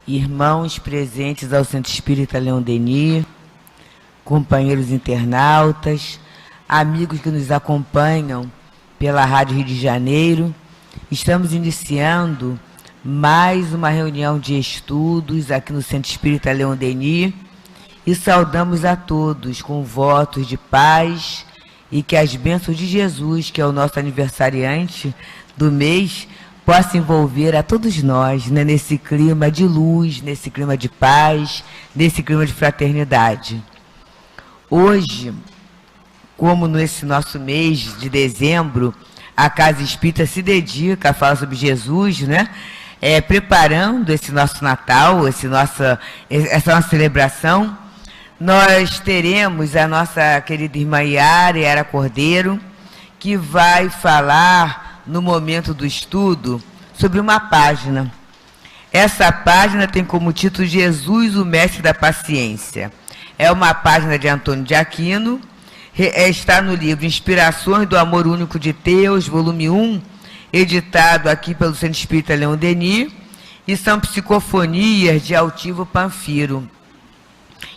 irmãos presentes ao Centro Espírita Leon Denis, companheiros internautas, amigos que nos acompanham pela Rádio Rio de Janeiro. Estamos iniciando mais uma reunião de estudos aqui no Centro Espírita Leon Denis e saudamos a todos com votos de paz e que as bênçãos de Jesus, que é o nosso aniversariante do mês, possa envolver a todos nós, né, nesse clima de luz, nesse clima de paz, nesse clima de fraternidade. Hoje, como nesse nosso mês de dezembro, a Casa Espírita se dedica a falar sobre Jesus, né? Preparando esse nosso Natal, essa nossa celebração, nós teremos a nossa querida irmã Yara Cordeiro, que vai falar no momento do estudo sobre uma página. Essa página tem como título Jesus, o Mestre da Paciência. É uma página de Antônio de Aquino, está no livro Inspirações do Amor Único de Deus, volume 1, editado aqui pelo Centro Espírita Leon Denis, e são psicofonias de Altivo Panfiro.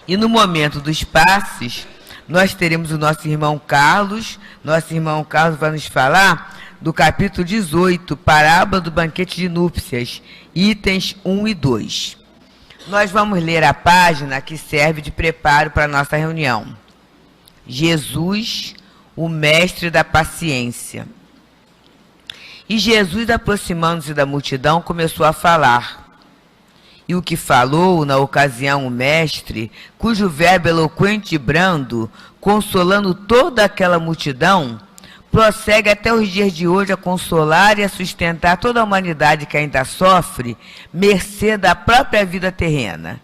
E no momento dos passes, nós teremos o nosso irmão Carlos. Nosso irmão Carlos vai nos falar do capítulo 18, Parábola do Banquete de Núpcias, itens 1 e 2. Nós vamos ler a página que serve de preparo para a nossa reunião. Jesus, o Mestre da Paciência. E Jesus, aproximando-se da multidão, começou a falar. E o que falou, na ocasião, o Mestre, cujo verbo eloquente e brando, consolando toda aquela multidão, prossegue até os dias de hoje a consolar e a sustentar toda a humanidade que ainda sofre, mercê da própria vida terrena.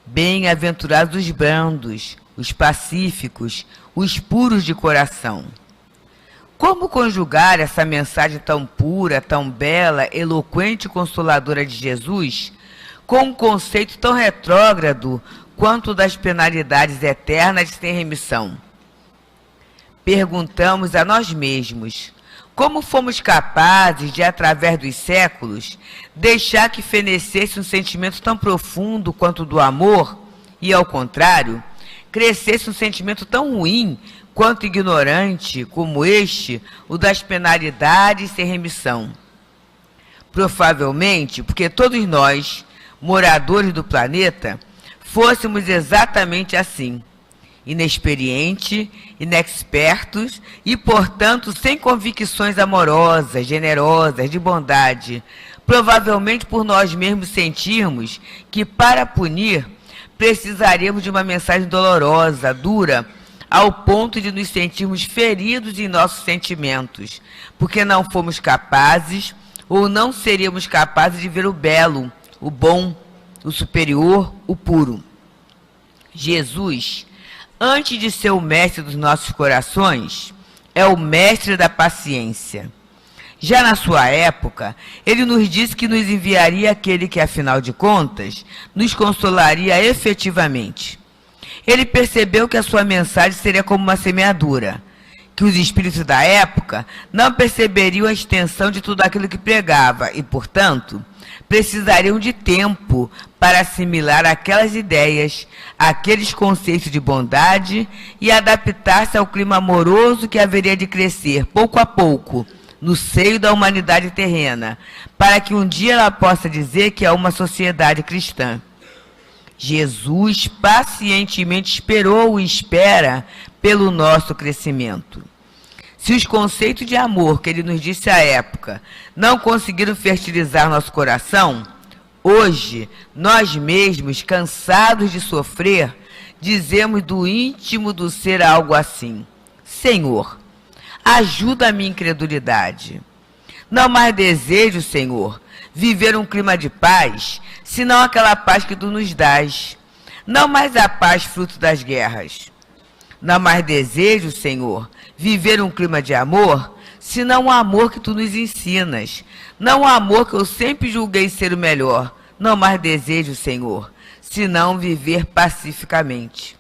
Bem-aventurados os brandos, os pacíficos, os puros de coração. Como conjugar essa mensagem tão pura, tão bela, eloquente e consoladora de Jesus com um conceito tão retrógrado quanto das penalidades eternas sem remissão? Perguntamos a nós mesmos, como fomos capazes de, através dos séculos, deixar que fenecesse um sentimento tão profundo quanto o do amor e, ao contrário, crescesse um sentimento tão ruim quanto ignorante como este, o das penalidades sem remissão? Provavelmente porque todos nós, moradores do planeta, fôssemos exatamente assim, inexperientes, inexpertos e, portanto, sem convicções amorosas, generosas, de bondade. Provavelmente por nós mesmos sentirmos que, para punir, precisaríamos de uma mensagem dolorosa, dura, ao ponto de nos sentirmos feridos em nossos sentimentos, porque não fomos capazes ou não seríamos capazes de ver o belo, o bom, o superior, o puro. Jesus, antes de ser o mestre dos nossos corações, é o mestre da paciência. Já na sua época, ele nos disse que nos enviaria aquele que, afinal de contas, nos consolaria efetivamente. Ele percebeu que a sua mensagem seria como uma semeadura, que os espíritos da época não perceberiam a extensão de tudo aquilo que pregava e, portanto, precisariam de tempo para assimilar aquelas ideias, aqueles conceitos de bondade e adaptar-se ao clima amoroso que haveria de crescer, pouco a pouco, no seio da humanidade terrena, para que um dia ela possa dizer que é uma sociedade cristã. Jesus pacientemente esperou e espera pelo nosso crescimento. Se os conceitos de amor que ele nos disse à época não conseguiram fertilizar nosso coração, hoje, nós mesmos, cansados de sofrer, dizemos do íntimo do ser algo assim: Senhor, ajuda a minha incredulidade. Não mais desejo, Senhor, viver um clima de paz, senão aquela paz que Tu nos dás. Não mais a paz fruto das guerras. Não mais desejo, Senhor, viver um clima de amor, senão o amor que Tu nos ensinas. Não o amor que eu sempre julguei ser o melhor. Não mais desejo, Senhor, senão viver pacificamente.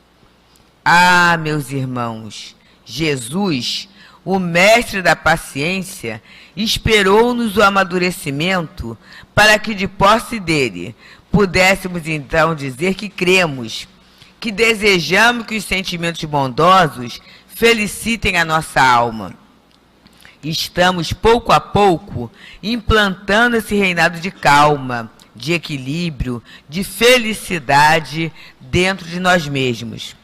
Ah, meus irmãos, Jesus, o mestre da paciência, esperou-nos o amadurecimento para que de posse dele pudéssemos então dizer que cremos, que desejamos que os sentimentos bondosos felicitem a nossa alma. Estamos, pouco a pouco, implantando esse reinado de calma, de equilíbrio, de felicidade dentro de nós mesmos.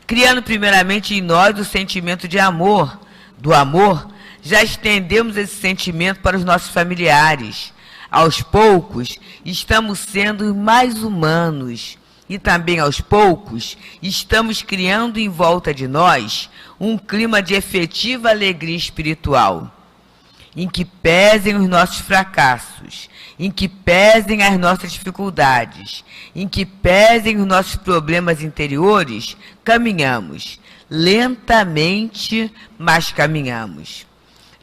Criando primeiramente em nós o sentimento de amor. Do amor, já estendemos esse sentimento para os nossos familiares. Aos poucos, estamos sendo mais humanos. E também, aos poucos, estamos criando em volta de nós um clima de efetiva alegria espiritual, em que pesem os nossos fracassos, em que pesem as nossas dificuldades, em que pesem os nossos problemas interiores, caminhamos. Lentamente, mas caminhamos.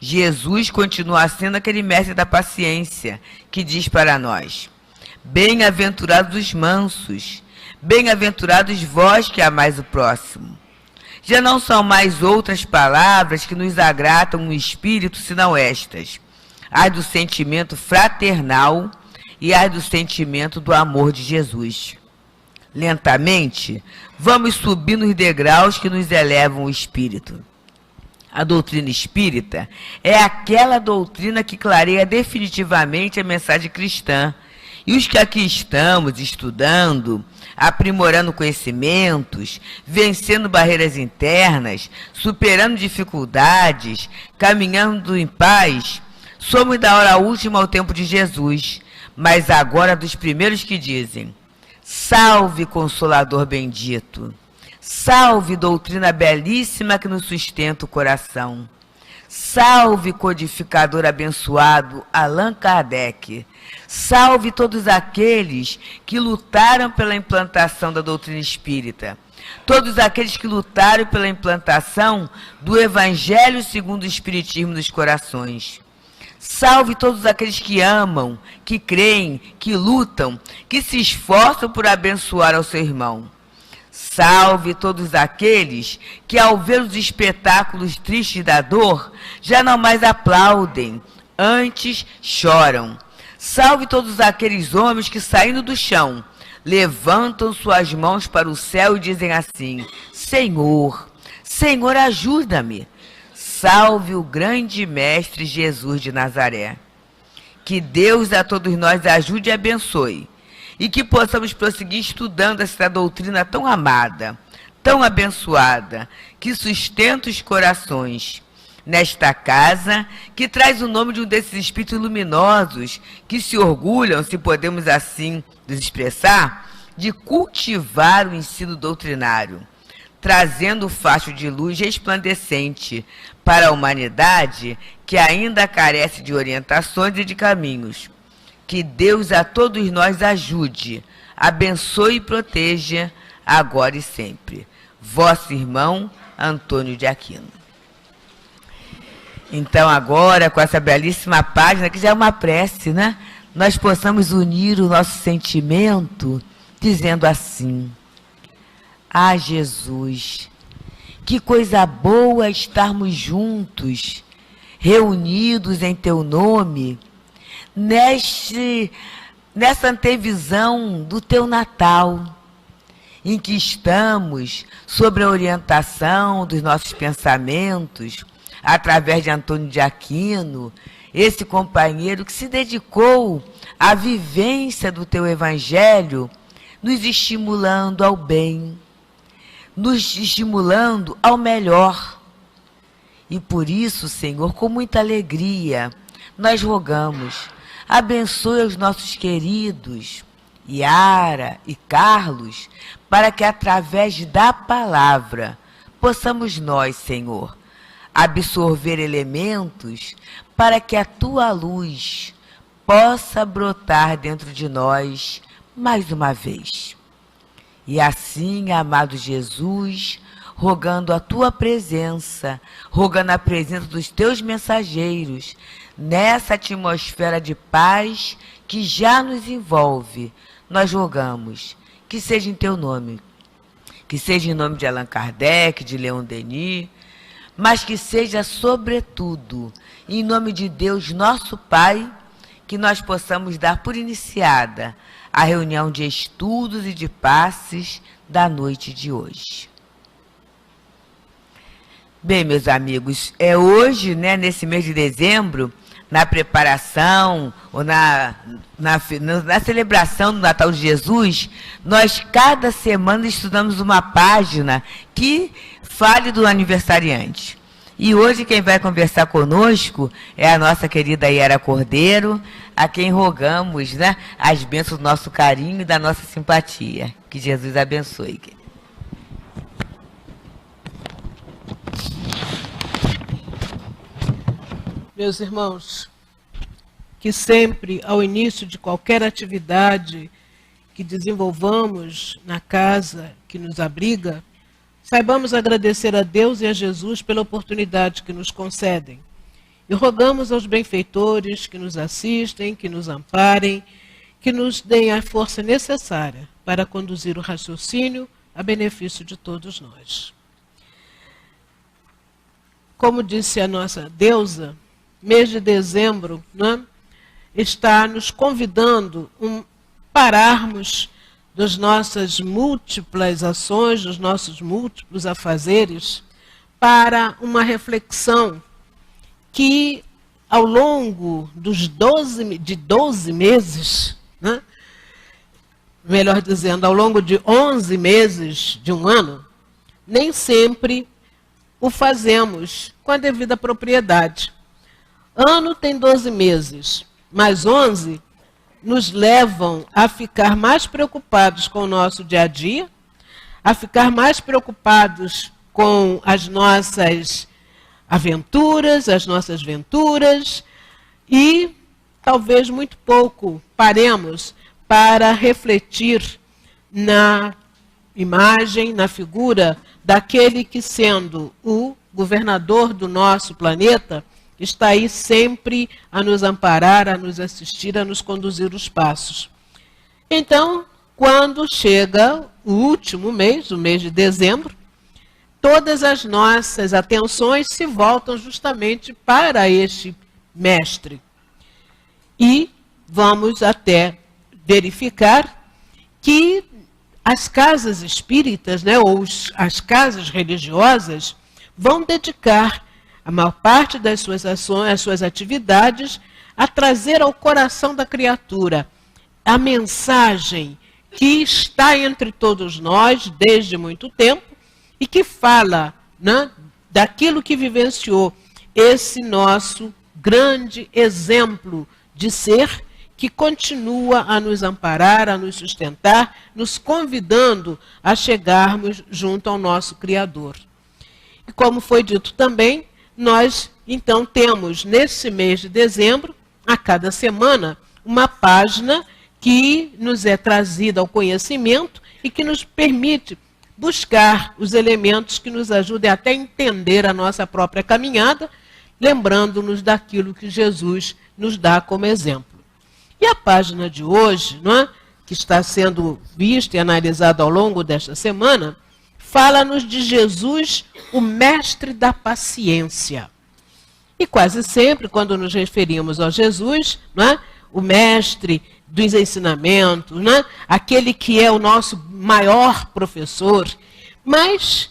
Jesus continua sendo aquele mestre da paciência que diz para nós: bem-aventurados os mansos, bem-aventurados vós que amais o próximo. Já não são mais outras palavras que nos agratam o espírito, senão estas: as do sentimento fraternal e as do sentimento do amor de Jesus. Lentamente, vamos subir nos degraus que nos elevam o espírito. A doutrina espírita é aquela doutrina que clareia definitivamente a mensagem cristã. E os que aqui estamos estudando, aprimorando conhecimentos, vencendo barreiras internas, superando dificuldades, caminhando em paz, somos da hora última ao tempo de Jesus, mas agora dos primeiros que dizem: salve, Consolador bendito! Salve, doutrina belíssima que nos sustenta o coração! Salve, codificador abençoado Allan Kardec! Salve todos aqueles que lutaram pela implantação da doutrina espírita! Todos aqueles que lutaram pela implantação do Evangelho segundo o Espiritismo nos corações! Salve todos aqueles que amam, que creem, que lutam, que se esforçam por abençoar ao seu irmão. Salve todos aqueles que, ao ver os espetáculos tristes da dor, já não mais aplaudem, antes choram. Salve todos aqueles homens que, saindo do chão, levantam suas mãos para o céu e dizem assim: Senhor, Senhor, ajuda-me. Salve o grande mestre Jesus de Nazaré. Que Deus a todos nós ajude e abençoe, e que possamos prosseguir estudando esta doutrina tão amada, tão abençoada, que sustenta os corações, nesta casa, que traz o nome de um desses espíritos luminosos, que se orgulham, se podemos assim nos expressar, de cultivar o ensino doutrinário, trazendo o facho de luz resplandecente para a humanidade que ainda carece de orientações e de caminhos. Que Deus a todos nós ajude, abençoe e proteja, agora e sempre. Vosso irmão Antônio de Aquino. Então agora, com essa belíssima página, que já é uma prece, né? Nós possamos unir o nosso sentimento dizendo assim: ah, Jesus, que coisa boa estarmos juntos, reunidos em teu nome, nessa antevisão do teu Natal, em que estamos sob a orientação dos nossos pensamentos, através de Antônio de Aquino, esse companheiro que se dedicou à vivência do teu Evangelho, nos estimulando ao bem, nos estimulando ao melhor. E por isso, Senhor, com muita alegria, nós rogamos, abençoe os nossos queridos, Yara e Carlos, para que através da palavra possamos nós, Senhor, absorver elementos para que a tua luz possa brotar dentro de nós mais uma vez. E assim, amado Jesus, rogando a tua presença, rogando a presença dos teus mensageiros, nessa atmosfera de paz que já nos envolve, nós rogamos que seja em teu nome, que seja em nome de Allan Kardec, de Leon Denis, mas que seja sobretudo, em nome de Deus, nosso Pai, que nós possamos dar por iniciada a reunião de estudos e de passes da noite de hoje. Bem, meus amigos, hoje, nesse mês de dezembro, na preparação ou na celebração do Natal de Jesus, nós cada semana estudamos uma página que fale do aniversariante. E hoje quem vai conversar conosco é a nossa querida Yara Cordeiro, a quem rogamos as bênçãos do nosso carinho e da nossa simpatia. Que Jesus abençoe. Meus irmãos, que sempre, ao início de qualquer atividade que desenvolvamos na casa que nos abriga, saibamos agradecer a Deus e a Jesus pela oportunidade que nos concedem. E rogamos aos benfeitores que nos assistem, que nos amparem, que nos deem a força necessária para conduzir o raciocínio a benefício de todos nós. Como disse a nossa deusa, mês de dezembro está nos convidando a pararmos das nossas múltiplas ações, dos nossos múltiplos afazeres, para uma reflexão que, ao longo de 12 meses, melhor dizendo, ao longo de 11 meses de um ano, nem sempre o fazemos com a devida propriedade. Ano tem 12 meses, mas 11 nos levam a ficar mais preocupados com o nosso dia a dia, a ficar mais preocupados com as nossas aventuras, as nossas venturas, e talvez muito pouco paremos para refletir na imagem, na figura daquele que, sendo o governador do nosso planeta, está aí sempre a nos amparar, a nos assistir, a nos conduzir os passos. Então, quando chega o último mês, o mês de dezembro, todas as nossas atenções se voltam justamente para este mestre. E vamos até verificar que as casas espíritas, ou as casas religiosas, vão dedicar a maior parte das suas ações, as suas atividades, a trazer ao coração da criatura a mensagem que está entre todos nós desde muito tempo e que fala daquilo que vivenciou esse nosso grande exemplo de ser, que continua a nos amparar, a nos sustentar, nos convidando a chegarmos junto ao nosso Criador. E como foi dito também, nós, então, temos, nesse mês de dezembro, a cada semana, uma página que nos é trazida ao conhecimento e que nos permite buscar os elementos que nos ajudem até a entender a nossa própria caminhada, lembrando-nos daquilo que Jesus nos dá como exemplo. E a página de hoje, que está sendo vista e analisada ao longo desta semana, fala-nos de Jesus, o mestre da paciência. E quase sempre, quando nos referimos a Jesus, o mestre dos ensinamentos, aquele que é o nosso maior professor, mas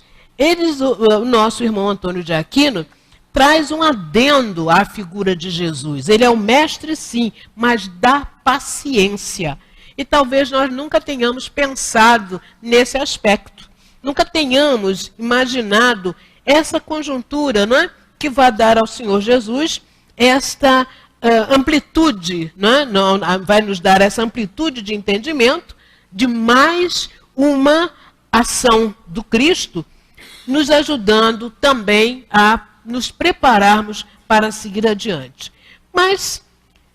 o nosso irmão Antônio de Aquino traz um adendo à figura de Jesus. Ele é o mestre, sim, mas da paciência. E talvez nós nunca tenhamos pensado nesse aspecto. Nunca tenhamos imaginado essa conjuntura, que vai dar ao Senhor Jesus esta amplitude, vai nos dar essa amplitude de entendimento de mais uma ação do Cristo, nos ajudando também a nos prepararmos para seguir adiante. Mas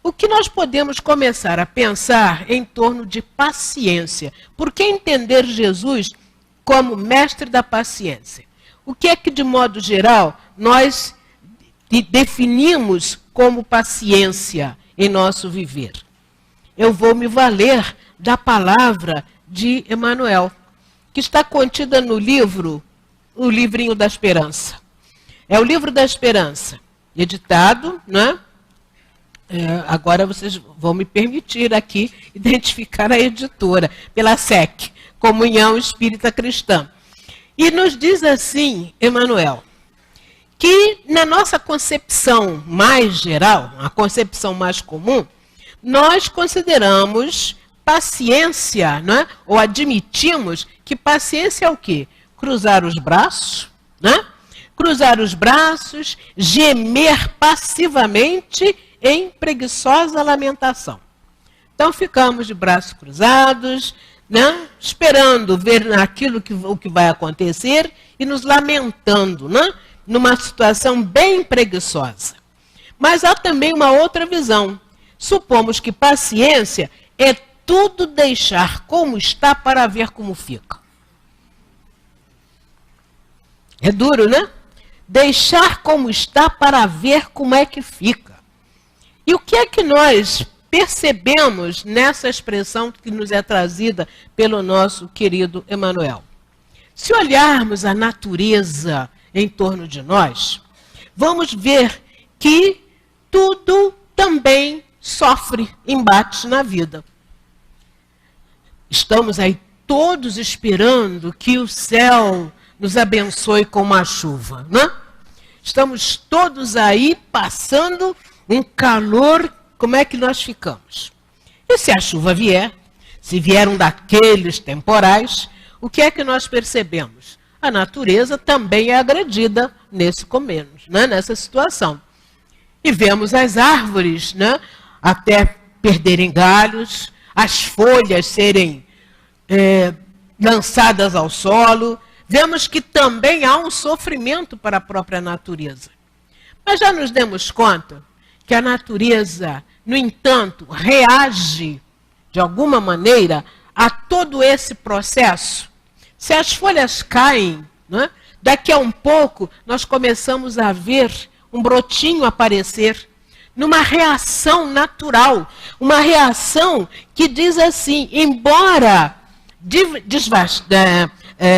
o que nós podemos começar a pensar em torno de paciência? Por que entender Jesus como mestre da paciência? O que é que, de modo geral, nós definimos como paciência em nosso viver? Eu vou me valer da palavra de Emmanuel, que está contida no livro, o Livrinho da Esperança. É o Livro da Esperança, editado, né? Agora vocês vão me permitir aqui identificar a editora, pela SEC, Comunhão Espírita Cristã. E nos diz assim, Emmanuel, que na nossa concepção mais geral, a concepção mais comum, nós consideramos paciência, né? Ou admitimos que paciência é o quê? Cruzar os braços, né? Cruzar os braços, gemer passivamente em preguiçosa lamentação. Então ficamos de braços cruzados, né? Esperando ver aquilo o que vai acontecer e nos lamentando, né? Numa situação bem preguiçosa. Mas há também uma outra visão. Supomos que paciência é tudo deixar como está para ver como fica. É duro, né? Deixar como está para ver como é que fica. E o que é que nós percebemos nessa expressão que nos é trazida pelo nosso querido Emmanuel? Se olharmos a natureza em torno de nós, vamos ver que tudo também sofre embates na vida. Estamos aí todos esperando que o céu nos abençoe com uma chuva, né? Estamos todos aí passando um calor, como é que nós ficamos? E se a chuva vier, se vier um daqueles temporais, o que é que nós percebemos? A natureza também é agredida nesse começo, né? Nessa situação. E vemos as árvores, né? Até perderem galhos, as folhas serem lançadas ao solo. Vemos que também há um sofrimento para a própria natureza. Mas já nos demos conta que a natureza, no entanto, reage de alguma maneira a todo esse processo. Se as folhas caem, né, daqui a um pouco nós começamos a ver um brotinho aparecer, numa reação natural, uma reação que diz assim, embora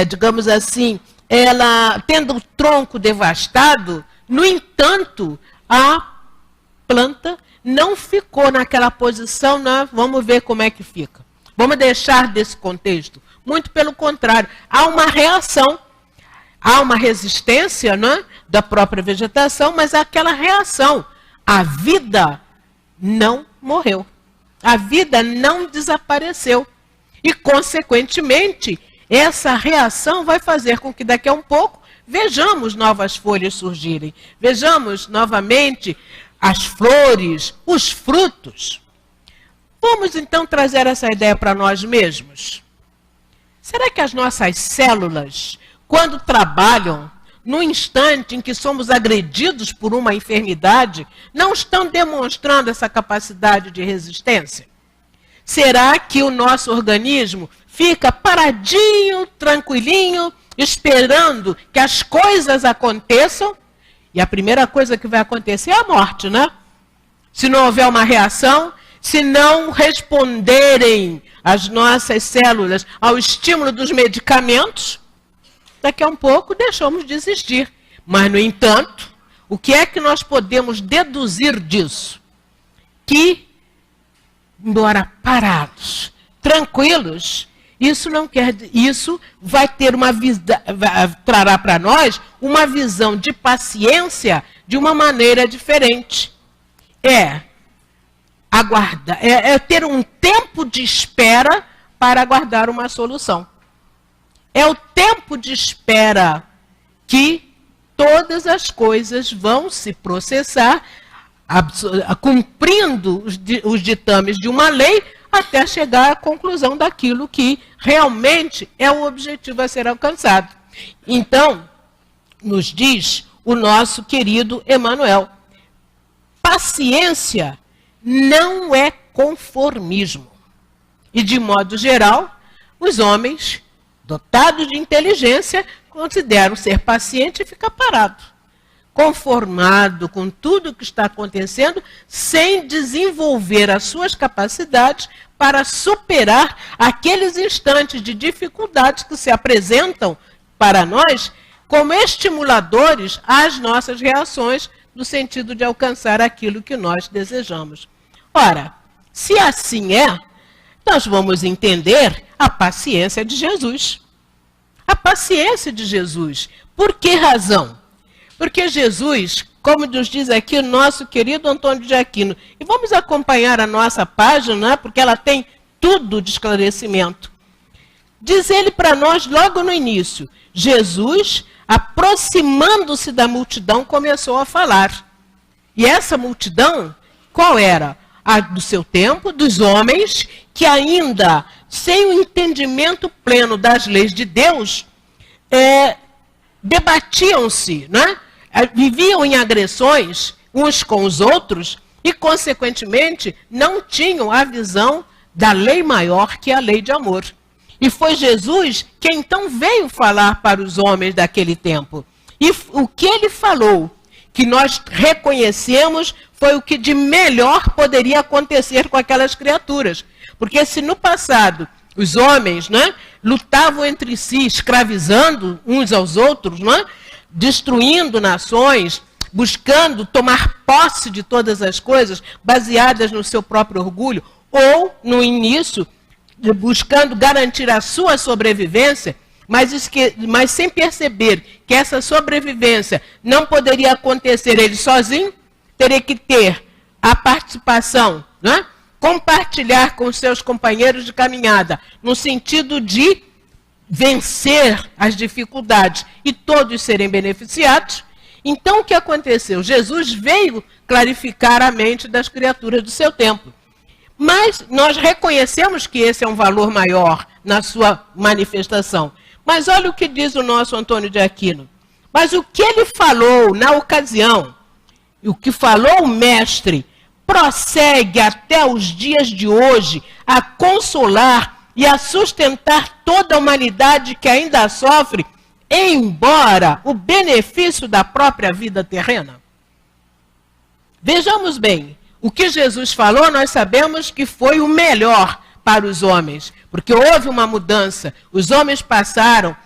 digamos assim, ela tendo o tronco devastado, no entanto, a planta não ficou naquela posição, né? Vamos ver como é que fica. Vamos deixar desse contexto. Muito pelo contrário, há uma reação, há uma resistência, né, da própria vegetação, mas aquela reação, a vida não morreu. A vida não desapareceu. E, consequentemente, essa reação vai fazer com que daqui a um pouco vejamos novas folhas surgirem. Vejamos novamente as flores, os frutos. Vamos então trazer essa ideia para nós mesmos. Será que as nossas células, quando trabalham, no instante em que somos agredidos por uma enfermidade, não estão demonstrando essa capacidade de resistência? Será que o nosso organismo fica paradinho, tranquilinho, esperando que as coisas aconteçam? E a primeira coisa que vai acontecer é a morte, né? Se não houver uma reação, se não responderem as nossas células ao estímulo dos medicamentos, daqui a um pouco deixamos de existir. Mas, no entanto, o que é que nós podemos deduzir disso? Que, embora parados, tranquilos, isso vai ter trará para nós uma visão de paciência de uma maneira diferente. É ter um tempo de espera para aguardar uma solução. É o tempo de espera que todas as coisas vão se processar, cumprindo os ditames de uma lei, até chegar à conclusão daquilo que realmente é o objetivo a ser alcançado. Então, nos diz o nosso querido Emmanuel, paciência não é conformismo. E, de modo geral, os homens dotados de inteligência consideram ser paciente e ficar parado, conformado com tudo o que está acontecendo, sem desenvolver as suas capacidades para superar aqueles instantes de dificuldades que se apresentam para nós como estimuladores às nossas reações, no sentido de alcançar aquilo que nós desejamos. Ora, se assim é, nós vamos entender a paciência de Jesus. A paciência de Jesus. Por que razão? Porque Jesus, como nos diz aqui o nosso querido Antônio de Aquino, e vamos acompanhar a nossa página, porque ela tem tudo de esclarecimento. Diz ele para nós logo no início, Jesus, aproximando-se da multidão, começou a falar. E essa multidão, qual era? A do seu tempo, dos homens que ainda, sem o entendimento pleno das leis de Deus, debatiam-se, né? Viviam em agressões uns com os outros e, consequentemente, não tinham a visão da lei maior que a lei de amor. E foi Jesus que então veio falar para os homens daquele tempo. E o que ele falou, que nós reconhecemos, foi o que de melhor poderia acontecer com aquelas criaturas. Porque se no passado os homens, né, lutavam entre si, escravizando uns aos outros, né, destruindo nações, buscando tomar posse de todas as coisas, baseadas no seu próprio orgulho, ou, no início, buscando garantir a sua sobrevivência, mas sem perceber que essa sobrevivência não poderia acontecer ele sozinho, teria que ter a participação, né? Compartilhar com seus companheiros de caminhada, no sentido de vencer as dificuldades e todos serem beneficiados. Então, o que aconteceu? Jesus veio clarificar a mente das criaturas do seu tempo. Mas nós reconhecemos que esse é um valor maior na sua manifestação. Mas olha o que diz o nosso Antônio de Aquino. Mas o que ele falou na ocasião, o que falou o mestre, prossegue até os dias de hoje a consolar e a sustentar toda a humanidade que ainda sofre, embora o benefício da própria vida terrena. Vejamos bem, o que Jesus falou, nós sabemos que foi o melhor para os homens, porque houve uma mudança. Os homens passaram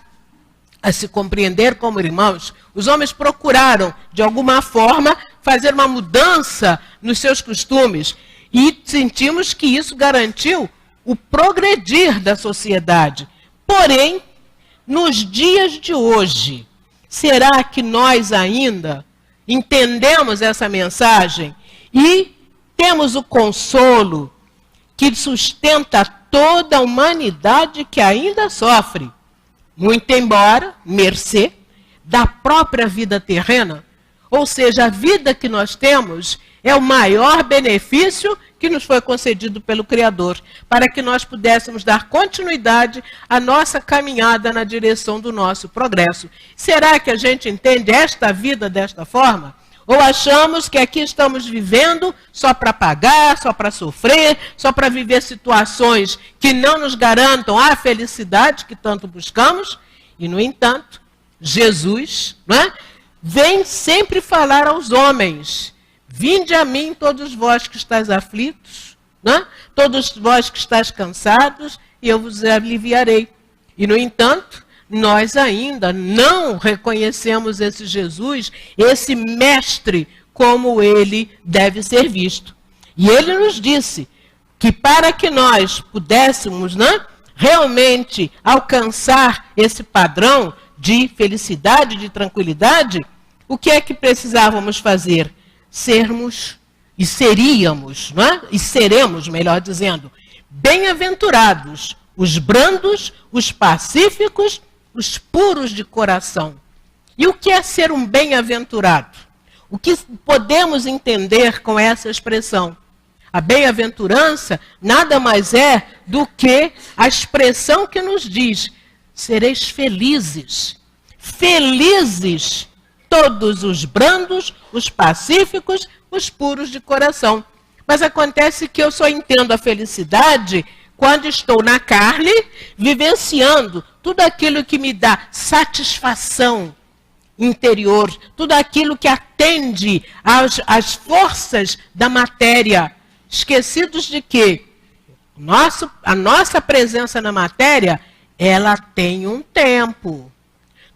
a se compreender como irmãos. Os homens procuraram, de alguma forma, fazer uma mudança nos seus costumes. E sentimos que isso garantiu o progredir da sociedade. Porém, nos dias de hoje, será que nós ainda entendemos essa mensagem e temos o consolo que sustenta toda a humanidade que ainda sofre, muito embora, mercê da própria vida terrena? Ou seja, a vida que nós temos é o maior benefício que nos foi concedido pelo Criador, para que nós pudéssemos dar continuidade à nossa caminhada na direção do nosso progresso. Será que a gente entende esta vida desta forma? Ou achamos que aqui estamos vivendo só para pagar, só para sofrer, só para viver situações que não nos garantam a felicidade que tanto buscamos? E, no entanto, Jesus, né, vem sempre falar aos homens: vinde a mim todos vós que estáis aflitos, né? Todos vós que estáis cansados, e eu vos aliviarei. E, no entanto, nós ainda não reconhecemos esse Jesus, esse mestre, como ele deve ser visto. E ele nos disse que para que nós pudéssemos, né, realmente alcançar esse padrão de felicidade, de tranquilidade, o que é que precisávamos fazer? Sermos e seríamos, né? E seremos, melhor dizendo, bem-aventurados, os brandos, os pacíficos, os puros de coração. E o que é ser um bem-aventurado? O que podemos entender com essa expressão? A bem-aventurança nada mais é do que a expressão que nos diz: sereis felizes. Felizes todos os brandos, os pacíficos, os puros de coração. Mas acontece que eu só entendo a felicidade quando estou na carne, vivenciando tudo aquilo que me dá satisfação interior, tudo aquilo que atende às forças da matéria, esquecidos de que a nossa presença na matéria, ela tem um tempo.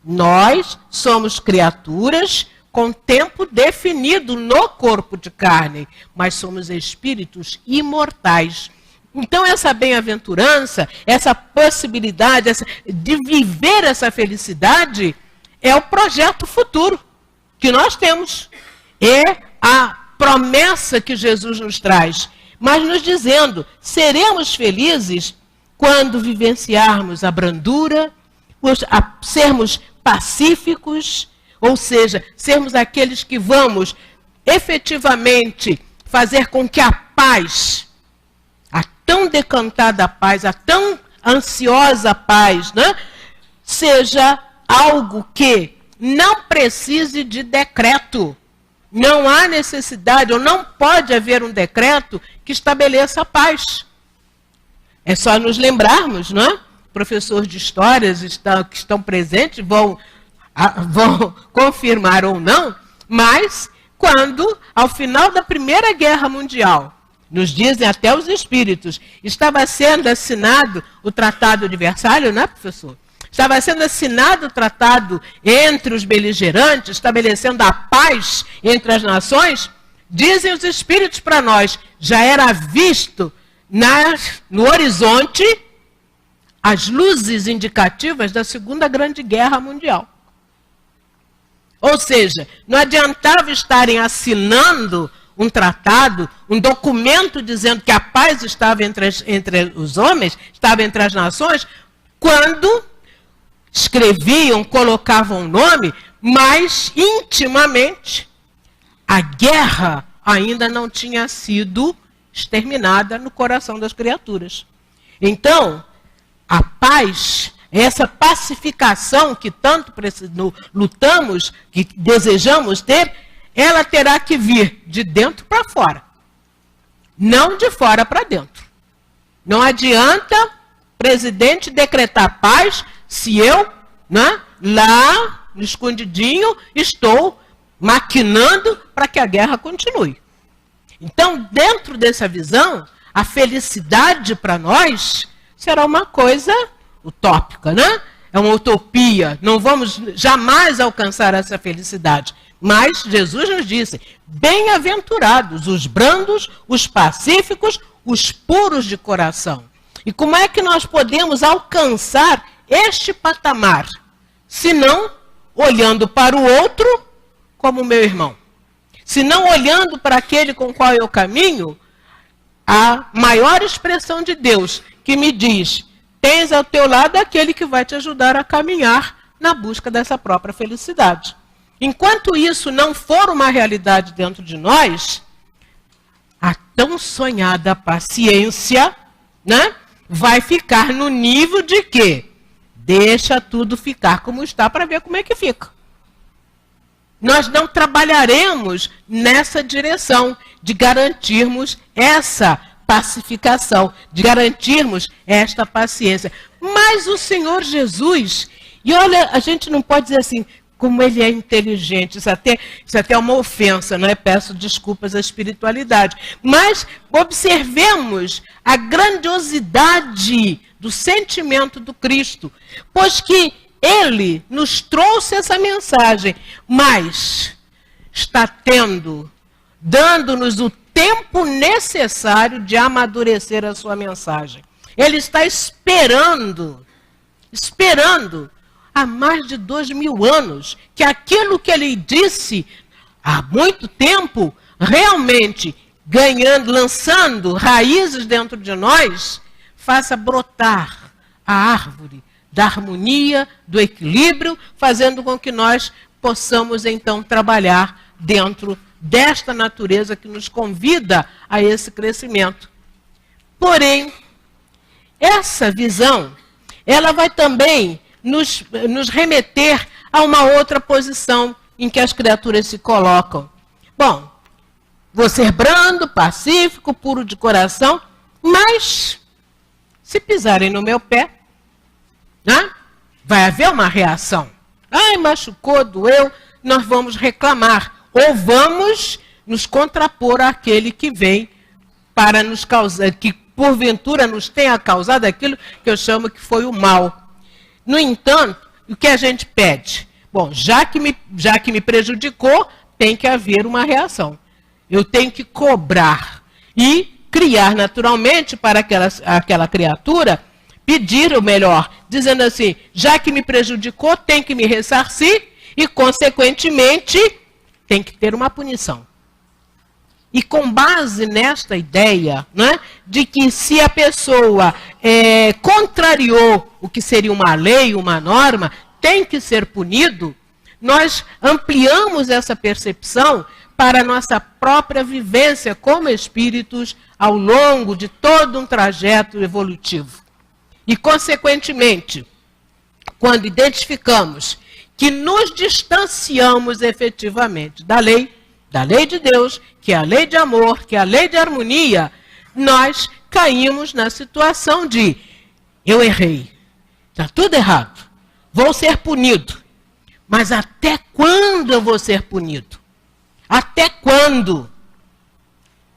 Nós somos criaturas com tempo definido no corpo de carne, mas somos espíritos imortais. Então, essa bem-aventurança, essa possibilidade de viver essa felicidade, é o projeto futuro que nós temos. É a promessa que Jesus nos traz, mas nos dizendo, seremos felizes quando vivenciarmos a brandura, sermos pacíficos, ou seja, sermos aqueles que vamos efetivamente fazer com que a paz, a tão decantada paz, a tão ansiosa paz, né, seja algo que não precise de decreto. Não há necessidade, ou não pode haver um decreto que estabeleça a paz. É só nos lembrarmos, não é? Professores de histórias que estão presentes vão confirmar ou não, mas quando, ao final da Primeira Guerra Mundial, nos dizem até os espíritos, estava sendo assinado o Tratado de Versalhes, não é, professor? Estava sendo assinado o tratado entre os beligerantes, estabelecendo a paz entre as nações, dizem os espíritos para nós, já era visto no horizonte as luzes indicativas da Segunda Grande Guerra Mundial. Ou seja, não adiantava estarem assinando um tratado, um documento dizendo que a paz estava entre os homens, estava entre as nações, quando escreviam, colocavam o nome, mas intimamente a guerra ainda não tinha sido exterminada no coração das criaturas. Então, a paz, essa pacificação que tanto lutamos, que desejamos ter, ela terá que vir de dentro para fora, não de fora para dentro. Não adianta presidente decretar paz se eu, né, lá no escondidinho, estou maquinando para que a guerra continue. Então, dentro dessa visão, a felicidade para nós será uma coisa utópica, né? É uma utopia. Não vamos jamais alcançar essa felicidade. Mas Jesus nos disse, bem-aventurados os brandos, os pacíficos, os puros de coração. E como é que nós podemos alcançar este patamar, se não olhando para o outro como meu irmão? Se não olhando para aquele com o qual eu caminho, a maior expressão de Deus que me diz, tens ao teu lado aquele que vai te ajudar a caminhar na busca dessa própria felicidade. Enquanto isso não for uma realidade dentro de nós, a tão sonhada paciência, né, vai ficar no nível de que deixa tudo ficar como está para ver como é que fica. Nós não trabalharemos nessa direção de garantirmos essa pacificação, de garantirmos esta paciência. Mas o Senhor Jesus, e olha, a gente não pode dizer assim, como ele é inteligente, isso até é uma ofensa, não é? Peço desculpas à espiritualidade. Mas observemos a grandiosidade do sentimento do Cristo, pois que ele nos trouxe essa mensagem, mas está dando-nos o tempo necessário de amadurecer a sua mensagem. Ele está esperando há mais de 2000 anos, que aquilo que ele disse há muito tempo, realmente lançando raízes dentro de nós, faça brotar a árvore da harmonia, do equilíbrio, fazendo com que nós possamos então trabalhar dentro desta natureza que nos convida a esse crescimento. Porém, essa visão, ela vai também nos remeter a uma outra posição em que as criaturas se colocam. Bom, vou ser brando, pacífico, puro de coração, mas se pisarem no meu pé, né, vai haver uma reação. Ai, machucou, doeu, nós vamos reclamar. Ou vamos nos contrapor àquele que vem para nos causar, que porventura nos tenha causado aquilo que eu chamo que foi o mal. No entanto, o que a gente pede? Bom, já que me prejudicou, tem que haver uma reação. Eu tenho que cobrar e criar naturalmente para aquela criatura, pedir o melhor, dizendo assim, já que me prejudicou, tem que me ressarcir e, consequentemente, tem que ter uma punição. E com base nesta ideia, né, de que se a pessoa contrariou o que seria uma lei, uma norma, tem que ser punido, nós ampliamos essa percepção para a nossa própria vivência como espíritos ao longo de todo um trajeto evolutivo. E, consequentemente, quando identificamos que nos distanciamos efetivamente da lei de Deus, que é a lei de amor, que é a lei de harmonia, nós caímos na situação de eu errei, está tudo errado, vou ser punido. Mas até quando eu vou ser punido? Até quando?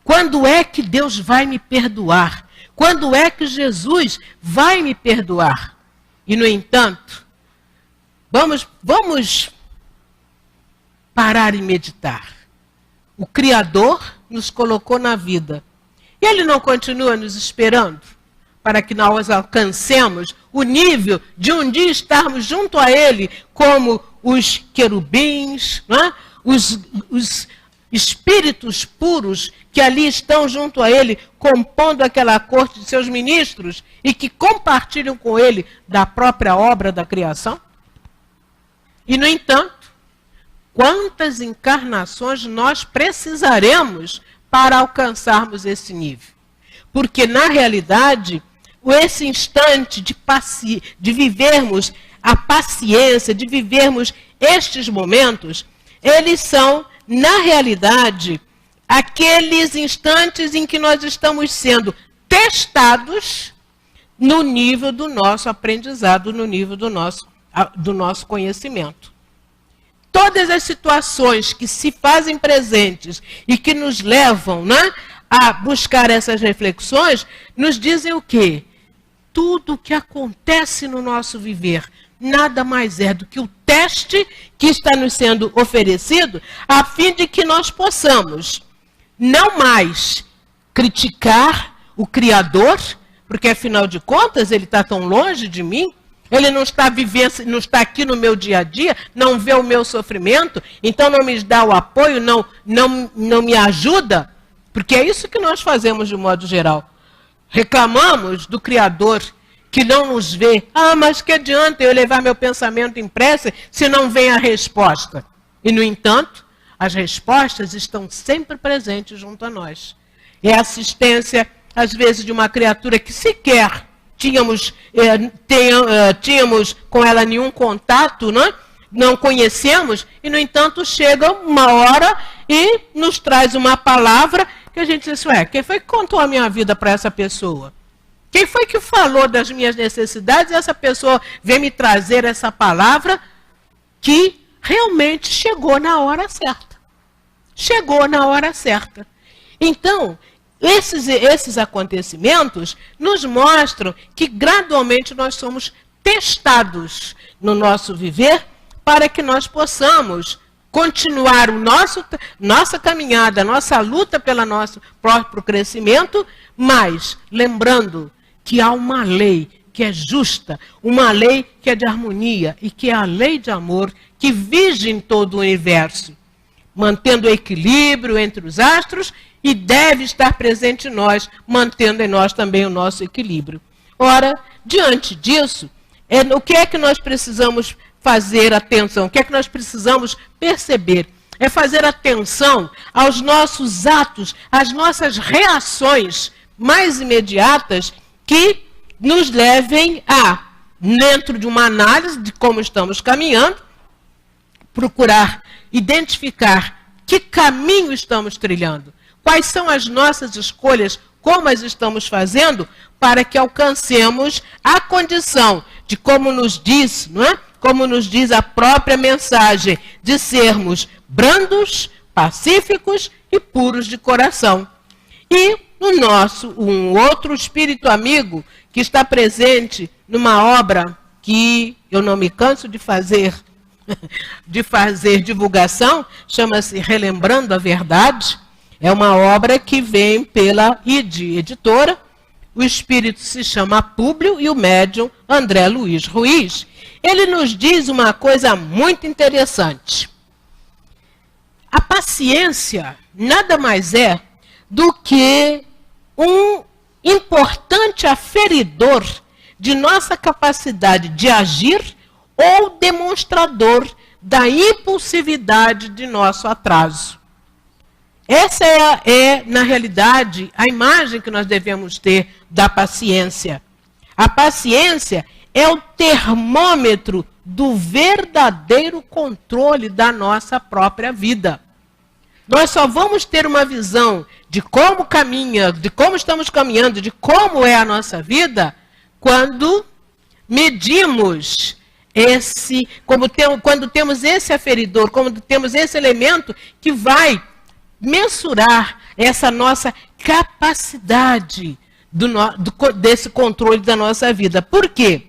Quando é que Deus vai me perdoar? Quando é que Jesus vai me perdoar? E, no entanto, vamos parar e meditar. O Criador nos colocou na vida. E Ele não continua nos esperando para que nós alcancemos o nível de um dia estarmos junto a Ele como os querubins, né? Os espíritos puros que ali estão junto a Ele, compondo aquela corte de seus ministros e que compartilham com Ele da própria obra da criação? E, no entanto, quantas encarnações nós precisaremos para alcançarmos esse nível? Porque, na realidade, esse instante de vivermos a paciência, de vivermos estes momentos, eles são, na realidade, aqueles instantes em que nós estamos sendo testados no nível do nosso aprendizado, no nível do nosso conhecimento. Todas as situações que se fazem presentes e que nos levam, né, a buscar essas reflexões, nos dizem o quê? Tudo o que acontece no nosso viver nada mais é do que o teste que está nos sendo oferecido a fim de que nós possamos não mais criticar o Criador, porque afinal de contas ele está tão longe de mim, ele não está vivendo, não está aqui no meu dia a dia, não vê o meu sofrimento, então não me dá o apoio, não me ajuda, porque é isso que nós fazemos de modo geral. Reclamamos do Criador que não nos vê. Ah, mas que adianta eu levar meu pensamento em prece se não vem a resposta? E, no entanto, as respostas estão sempre presentes junto a nós. É a assistência, às vezes, de uma criatura que sequer tínhamos com ela nenhum contato, né? Não conhecemos, e, no entanto, chega uma hora e nos traz uma palavra que a gente diz, quem foi que contou a minha vida para essa pessoa? Quem foi que falou das minhas necessidades e essa pessoa vem me trazer essa palavra que realmente chegou na hora certa? Chegou na hora certa. Então, esses acontecimentos nos mostram que gradualmente nós somos testados no nosso viver para que nós possamos continuar nossa caminhada, nossa luta pelo nosso próprio crescimento, mas lembrando que há uma lei que é justa, uma lei que é de harmonia e que é a lei de amor que vige em todo o universo, mantendo o equilíbrio entre os astros e deve estar presente em nós, mantendo em nós também o nosso equilíbrio. Ora, diante disso, o que é que nós precisamos fazer atenção? O que é que nós precisamos perceber? É fazer atenção aos nossos atos, às nossas reações mais imediatas que nos levem a, dentro de uma análise de como estamos caminhando, procurar identificar que caminho estamos trilhando, quais são as nossas escolhas, como as estamos fazendo, para que alcancemos a condição de, como nos diz, não é? Como nos diz a própria mensagem, de sermos brandos, pacíficos e puros de coração. E um outro espírito amigo que está presente numa obra que eu não me canso de fazer divulgação, chama-se Relembrando a Verdade. É uma obra que vem pela ID Editora. O espírito se chama Públio e o médium André Luiz Ruiz. Ele nos diz uma coisa muito interessante. A paciência nada mais é do que um importante aferidor de nossa capacidade de agir ou demonstrador da impulsividade de nosso atraso. Essa na realidade, a imagem que nós devemos ter da paciência. A paciência é o termômetro do verdadeiro controle da nossa própria vida. Nós só vamos ter uma visão de como caminha, de como estamos caminhando, de como é a nossa vida, quando medimos quando temos esse aferidor, quando temos esse elemento que vai mensurar essa nossa capacidade desse controle da nossa vida. Por quê?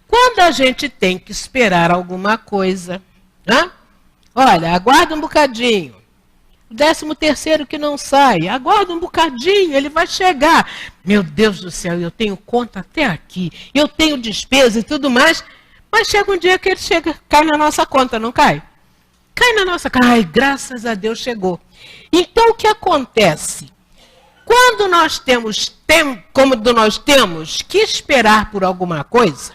Quando a gente tem que esperar alguma coisa, né? Olha, aguarda um bocadinho. O 13º que não sai, aguarda um bocadinho, ele vai chegar. Meu Deus do céu, eu tenho conta até aqui, eu tenho despesa e tudo mais, mas chega um dia que ele cai na nossa conta, não cai? Cai na nossa conta. Ai, graças a Deus chegou. Então, o que acontece? Quando nós temos que esperar por alguma coisa,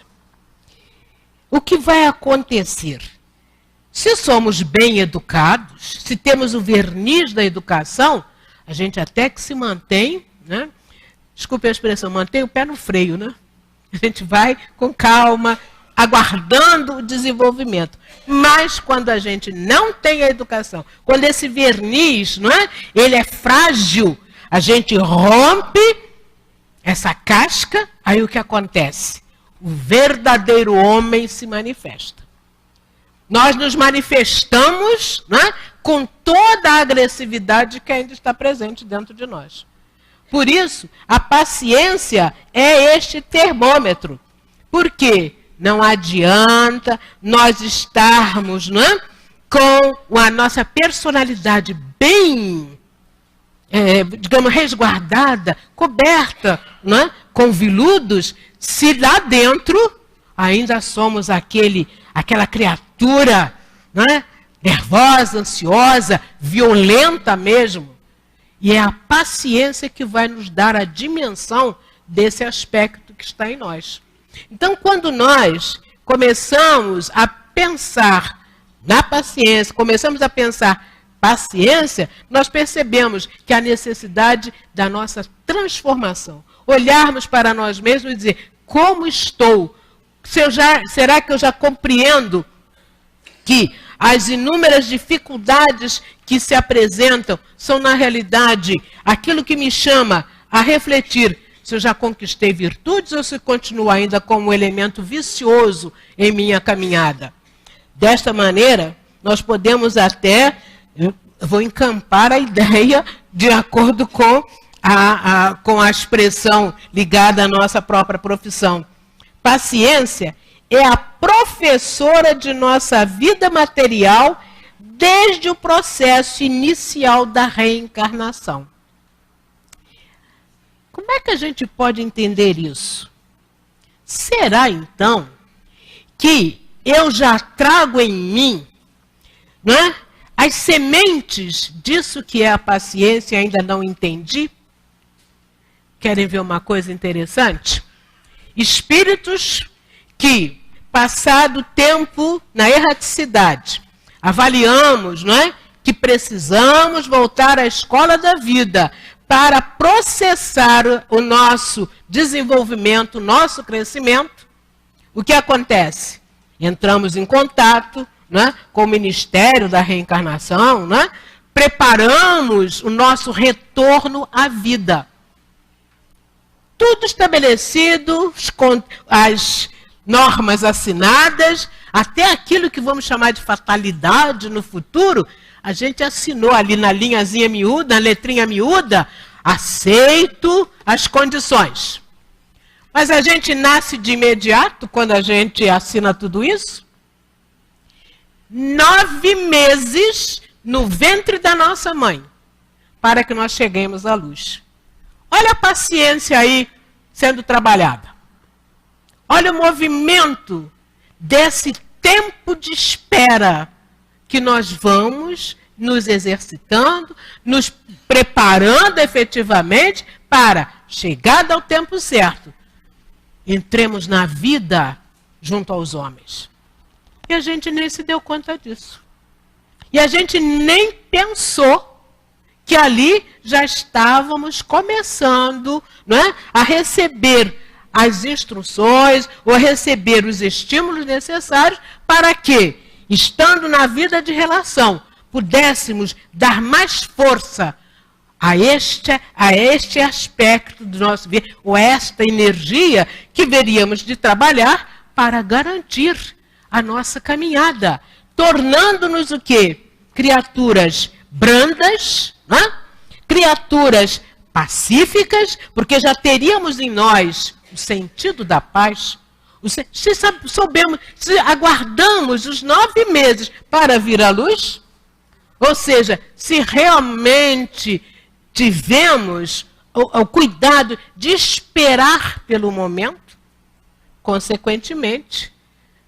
o que vai acontecer? Se somos bem educados, se temos o verniz da educação, a gente até que se mantém, né? Desculpe a expressão, mantém o pé no freio, né? A gente vai com calma, aguardando o desenvolvimento. Mas quando a gente não tem a educação, quando esse verniz, não é? Ele é frágil, a gente rompe essa casca, aí o que acontece? O verdadeiro homem se manifesta. Nós nos manifestamos, né, com toda a agressividade que ainda está presente dentro de nós. Por isso, a paciência é este termômetro. Por quê? Não adianta nós estarmos, né, com a nossa personalidade bem, digamos, resguardada, coberta, né, com viludos, se lá dentro ainda somos aquela criatura, né, nervosa, ansiosa, violenta mesmo. E é a paciência que vai nos dar a dimensão desse aspecto que está em nós. Então, quando nós começamos a pensar na paciência, começamos a pensar paciência, nós percebemos que a necessidade da nossa transformação. Olharmos para nós mesmos e dizer, como estou? Será que eu já compreendo que as inúmeras dificuldades que se apresentam são, na realidade, aquilo que me chama a refletir se eu já conquistei virtudes ou se continuo ainda como um elemento vicioso em minha caminhada? Desta maneira, nós podemos até, eu vou encampar a ideia de acordo com a expressão ligada à nossa própria profissão. Paciência é a professora de nossa vida material desde o processo inicial da reencarnação. Como é que a gente pode entender isso? Será, então, que eu já trago em mim, né, as sementes disso que é a paciência e ainda não entendi? Querem ver uma coisa interessante? Espíritos que, passado tempo na erraticidade, avaliamos, não é, que precisamos voltar à escola da vida para processar o nosso desenvolvimento, o nosso crescimento. O que acontece? Entramos em contato, né, com o Ministério da Reencarnação, né, preparamos o nosso retorno à vida. Tudo estabelecido, as normas assinadas, até aquilo que vamos chamar de fatalidade no futuro, a gente assinou ali na linhazinha miúda, na letrinha miúda, aceito as condições. Mas a gente nasce de imediato quando a gente assina tudo isso? 9 meses no ventre da nossa mãe, para que nós cheguemos à luz. Olha a paciência aí sendo trabalhada. Olha o movimento desse tempo de espera que nós vamos nos exercitando, nos preparando efetivamente para, chegada ao tempo certo, entremos na vida junto aos homens. E a gente nem se deu conta disso. E a gente nem pensou que ali já estávamos começando, não é, a receber as instruções ou a receber os estímulos necessários para que, estando na vida de relação, pudéssemos dar mais força a este aspecto do nosso vida, ou a esta energia que veríamos de trabalhar para garantir a nossa caminhada, tornando-nos o quê? Criaturas brandas, né? Criaturas pacíficas, porque já teríamos em nós o sentido da paz. Se aguardamos os 9 meses para vir à luz, ou seja, se realmente tivemos o cuidado de esperar pelo momento, consequentemente,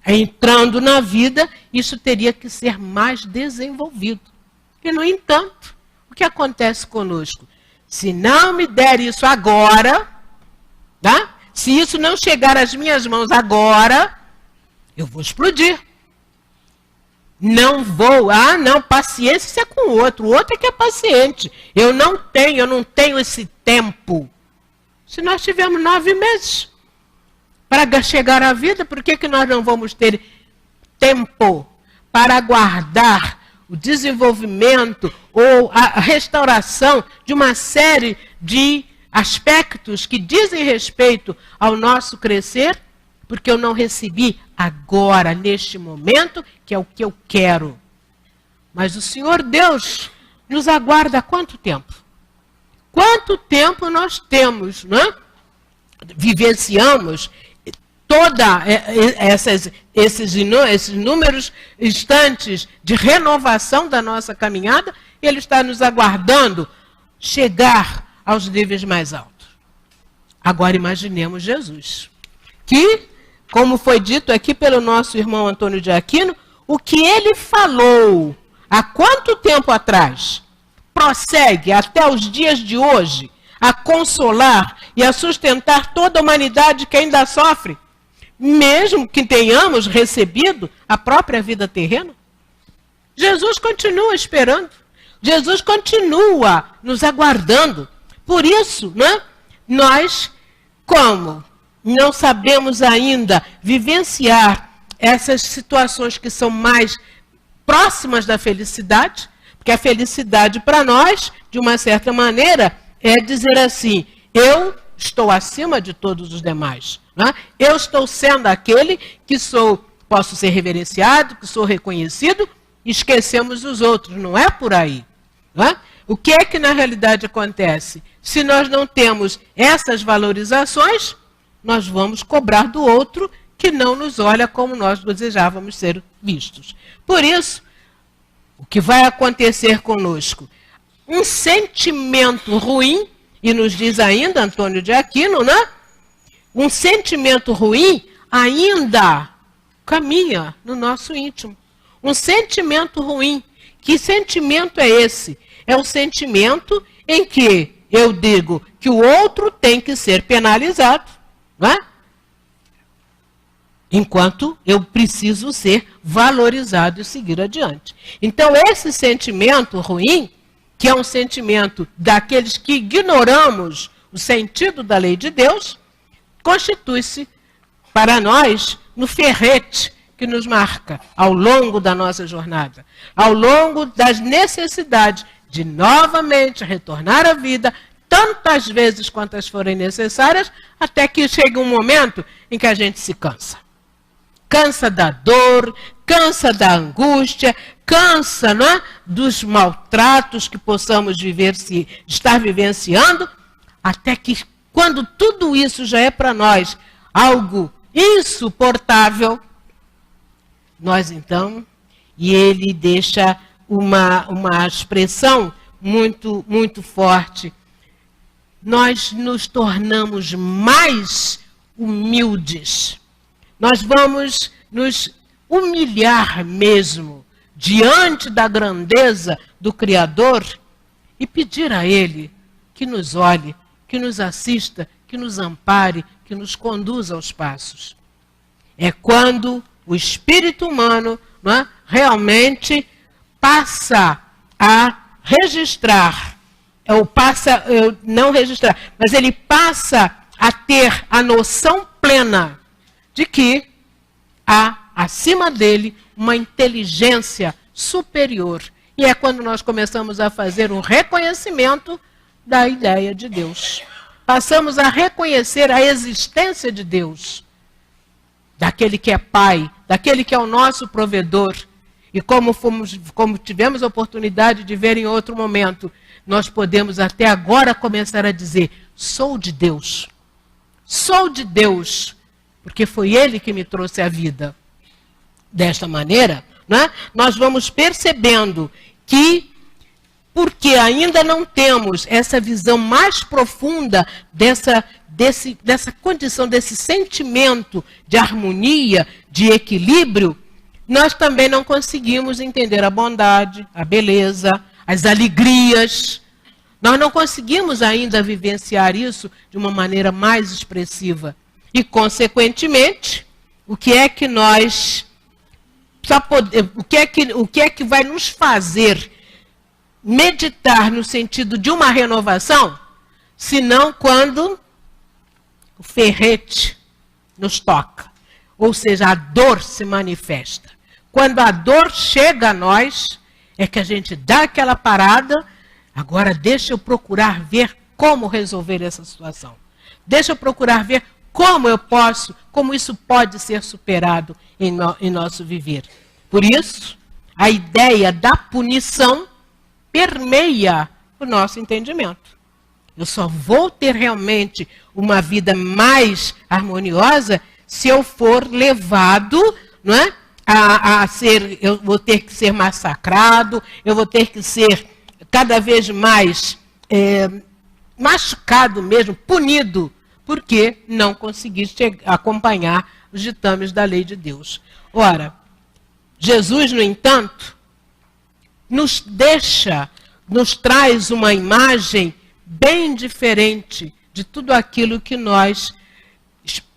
entrando na vida, isso teria que ser mais desenvolvido. E, no entanto, o que acontece conosco? Se não me der isso agora, tá? Se isso não chegar às minhas mãos agora, eu vou explodir. Não vou, não, paciência isso é com o outro é que é paciente. Eu não tenho esse tempo. Se nós tivermos 9 meses para chegar à vida, por que nós não vamos ter tempo para aguardar o desenvolvimento ou a restauração de uma série de aspectos que dizem respeito ao nosso crescer, porque eu não recebi agora, neste momento, que é o que eu quero. Mas o Senhor Deus nos aguarda há quanto tempo? Quanto tempo nós temos, né? Vivenciamos toda esses inúmeros instantes de renovação da nossa caminhada, Ele está nos aguardando chegar aos níveis mais altos. Agora imaginemos Jesus, que, como foi dito aqui pelo nosso irmão Antônio de Aquino, o que ele falou há quanto tempo atrás prossegue até os dias de hoje a consolar e a sustentar toda a humanidade que ainda sofre, mesmo que tenhamos recebido a própria vida terrena. Jesus continua esperando, Jesus continua nos aguardando. Por isso, né, nós, como não sabemos ainda vivenciar essas situações que são mais próximas da felicidade, porque a felicidade para nós, de uma certa maneira, é dizer assim, eu estou acima de todos os demais. Né? Eu estou sendo aquele que posso ser reverenciado, que sou reconhecido, esquecemos os outros, não é por aí. Né? O que é que na realidade acontece? Se nós não temos essas valorizações, nós vamos cobrar do outro que não nos olha como nós desejávamos ser vistos. Por isso, o que vai acontecer conosco? Um sentimento ruim, e nos diz ainda Antônio de Aquino, né? Um sentimento ruim ainda caminha no nosso íntimo. Um sentimento ruim. Que sentimento é esse? É o sentimento em que eu digo que o outro tem que ser penalizado, não é? Enquanto eu preciso ser valorizado e seguir adiante. Então, esse sentimento ruim, que é um sentimento daqueles que ignoramos o sentido da lei de Deus, constitui-se para nós no ferrete que nos marca ao longo da nossa jornada, ao longo das necessidades de novamente retornar à vida, tantas vezes quantas forem necessárias, até que chegue um momento em que a gente se cansa. Cansa da dor, cansa da angústia, cansa, não é, dos maltratos que possamos estar vivenciando, até que quando tudo isso já é para nós algo insuportável, nós então, e ele deixa uma expressão muito, muito forte, nós nos tornamos mais humildes. Nós vamos nos humilhar mesmo diante da grandeza do Criador e pedir a Ele que nos olhe, que nos assista, que nos ampare, que nos conduza aos passos. É quando o espírito humano, não é, realmente passa a registrar, não registrar, mas ele passa a ter a noção plena de que há acima dele uma inteligência superior. E é quando nós começamos a fazer um reconhecimento da ideia de Deus. Passamos a reconhecer a existência de Deus, daquele que é Pai, daquele que é o nosso provedor. E como tivemos a oportunidade de ver em outro momento, nós podemos até agora começar a dizer, sou de Deus. Sou de Deus, porque foi Ele que me trouxe a vida. Desta maneira, né, nós vamos percebendo que, porque ainda não temos essa visão mais profunda dessa condição, desse sentimento de harmonia, de equilíbrio, nós também não conseguimos entender a bondade, a beleza, as alegrias. Nós não conseguimos ainda vivenciar isso de uma maneira mais expressiva. E, consequentemente, o que é que vai nos fazer meditar no sentido de uma renovação, senão quando o ferrete nos toca, ou seja, a dor se manifesta. Quando a dor chega a nós, é que a gente dá aquela parada, agora deixa eu procurar ver como resolver essa situação. Deixa eu procurar ver como isso pode ser superado em nosso viver. Por isso, a ideia da punição permeia o nosso entendimento. Eu só vou ter realmente uma vida mais harmoniosa se eu for levado, não é, eu vou ter que ser massacrado, eu vou ter que ser cada vez mais machucado mesmo, punido, porque não consegui acompanhar os ditames da lei de Deus. Ora, Jesus, no entanto, nos traz uma imagem bem diferente de tudo aquilo que nós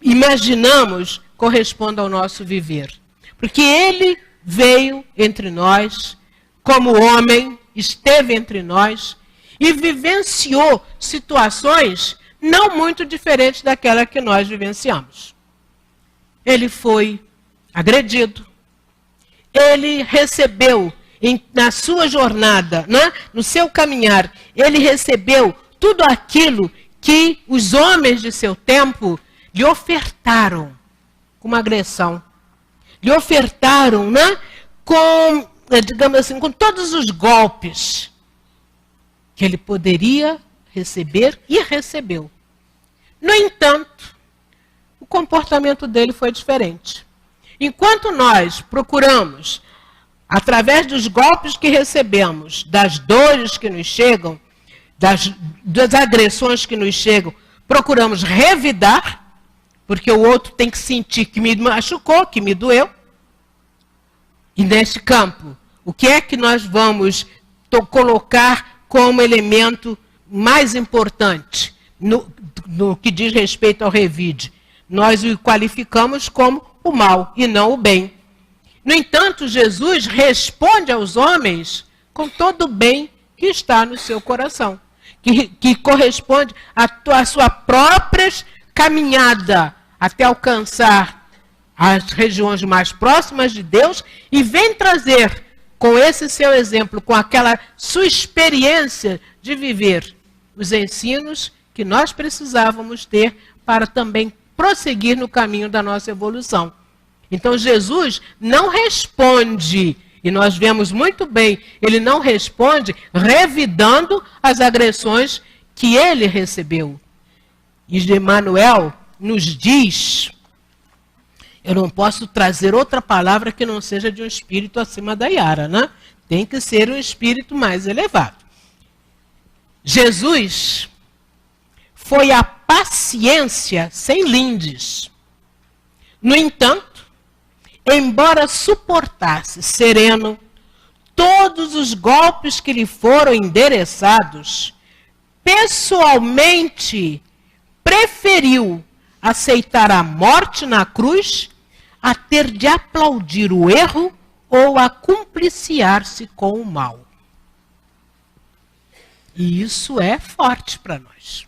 imaginamos corresponde ao nosso viver. Porque ele veio entre nós, como homem, esteve entre nós e vivenciou situações não muito diferentes daquela que nós vivenciamos. Ele foi agredido, ele recebeu na sua jornada, né, no seu caminhar, ele recebeu tudo aquilo que os homens de seu tempo lhe ofertaram como agressão. Lhe ofertaram, né, digamos assim, com todos os golpes que ele poderia receber e recebeu. No entanto, o comportamento dele foi diferente. Enquanto nós procuramos, através dos golpes que recebemos, das dores que nos chegam, das agressões que nos chegam, procuramos revidar, porque o outro tem que sentir que me machucou, que me doeu. E neste campo, o que é que nós vamos colocar como elemento mais importante no que diz respeito ao revide? Nós o qualificamos como o mal e não o bem. No entanto, Jesus responde aos homens com todo o bem que está no seu coração, que corresponde à sua própria caminhada até alcançar as regiões mais próximas de Deus e vem trazer, com esse seu exemplo, com aquela sua experiência de viver, os ensinos que nós precisávamos ter para também prosseguir no caminho da nossa evolução. Então Jesus não responde, e nós vemos muito bem, ele não responde revidando as agressões que ele recebeu. E Emmanuel nos diz, eu não posso trazer outra palavra que não seja de um espírito acima da Yara, né? Tem que ser um espírito mais elevado. Jesus foi a paciência sem lindes. No entanto, embora suportasse sereno todos os golpes que lhe foram endereçados, pessoalmente preferiu aceitar a morte na cruz a ter de aplaudir o erro ou a cumpliciar-se com o mal. E isso é forte para nós.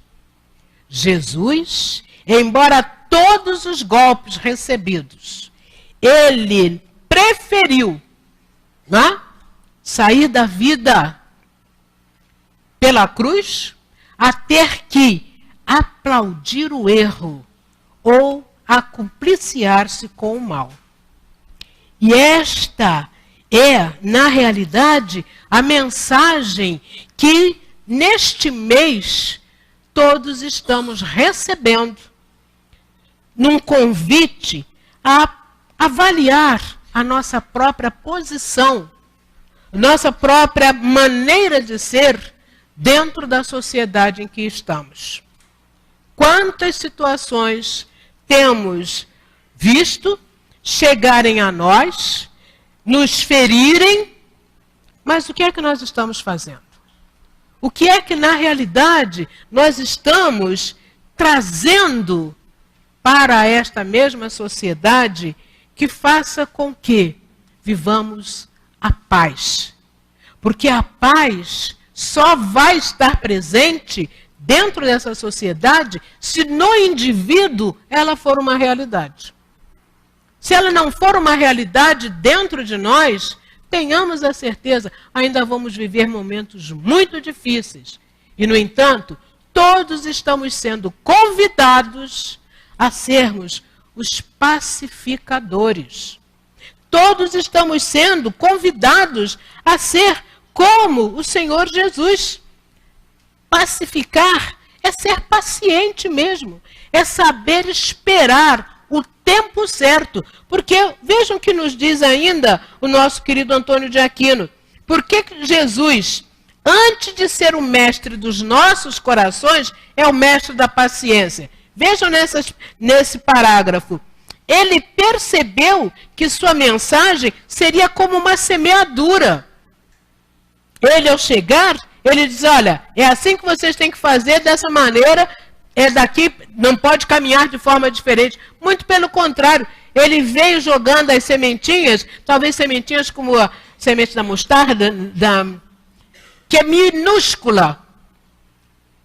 Jesus, embora todos os golpes recebidos, ele preferiu, né, sair da vida pela cruz a ter que aplaudir o erro ou a cumpliciar-se com o mal. E esta é, na realidade, a mensagem que neste mês todos estamos recebendo num convite a avaliar a nossa própria posição, nossa própria maneira de ser dentro da sociedade em que estamos. Quantas situações temos visto chegarem a nós, nos ferirem, mas o que é que nós estamos fazendo? O que é que, na realidade, nós estamos trazendo para esta mesma sociedade que faça com que vivamos a paz? Porque a paz só vai estar presente dentro dessa sociedade se no indivíduo ela for uma realidade. Se ela não for uma realidade dentro de nós, tenhamos a certeza, ainda vamos viver momentos muito difíceis. E, no entanto, todos estamos sendo convidados a sermos os pacificadores. Todos estamos sendo convidados a ser como o Senhor Jesus. Pacificar é ser paciente mesmo, é saber esperar o tempo certo. Porque vejam que nos diz ainda o nosso querido Antônio de Aquino. Por que Jesus, antes de ser o mestre dos nossos corações, é o mestre da paciência? Vejam nesse parágrafo. Ele percebeu que sua mensagem seria como uma semeadura. Ele, ao chegar, ele diz, olha, é assim que vocês têm que fazer, dessa maneira, daqui não pode caminhar de forma diferente. Muito pelo contrário, ele veio jogando as sementinhas, talvez sementinhas como a semente da mostarda, que é minúscula.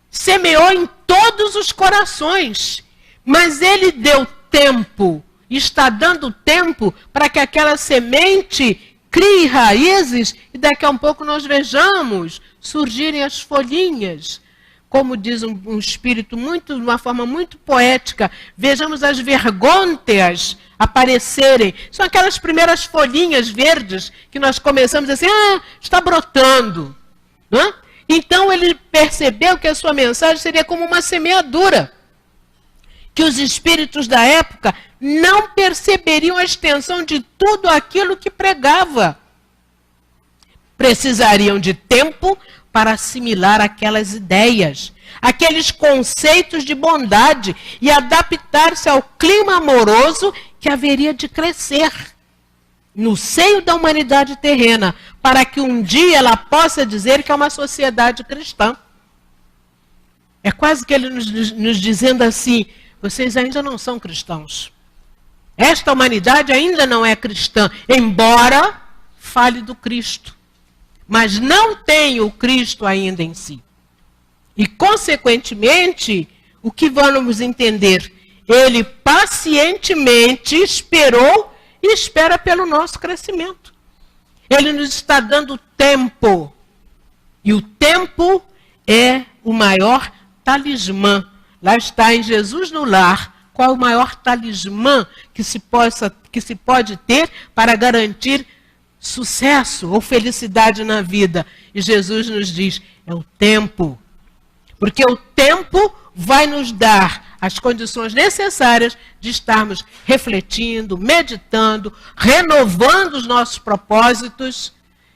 Semeou em todos os corações, mas ele deu tempo, está dando tempo para que aquela semente crie raízes e daqui a um pouco nós vejamos surgirem as folhinhas. Como diz um espírito de uma forma muito poética, vejamos as vergônteas aparecerem. São aquelas primeiras folhinhas verdes que nós começamos assim, está brotando. Não é? Então ele percebeu que a sua mensagem seria como uma semeadura, que os espíritos da época não perceberiam a extensão de tudo aquilo que pregava. Precisariam de tempo para assimilar aquelas ideias, aqueles conceitos de bondade e adaptar-se ao clima amoroso que haveria de crescer no seio da humanidade terrena, para que um dia ela possa dizer que é uma sociedade cristã. É quase que ele nos dizendo assim, vocês ainda não são cristãos. Esta humanidade ainda não é cristã, embora fale do Cristo. Mas não tem o Cristo ainda em si. E, consequentemente, o que vamos entender? Ele pacientemente esperou e espera pelo nosso crescimento. Ele nos está dando tempo. E o tempo é o maior talismã. Lá está em Jesus no Lar. Qual é o maior talismã que se pode ter para garantir sucesso ou felicidade na vida? E Jesus nos diz, é o tempo. Porque o tempo vai nos dar as condições necessárias de estarmos refletindo, meditando, renovando os nossos propósitos.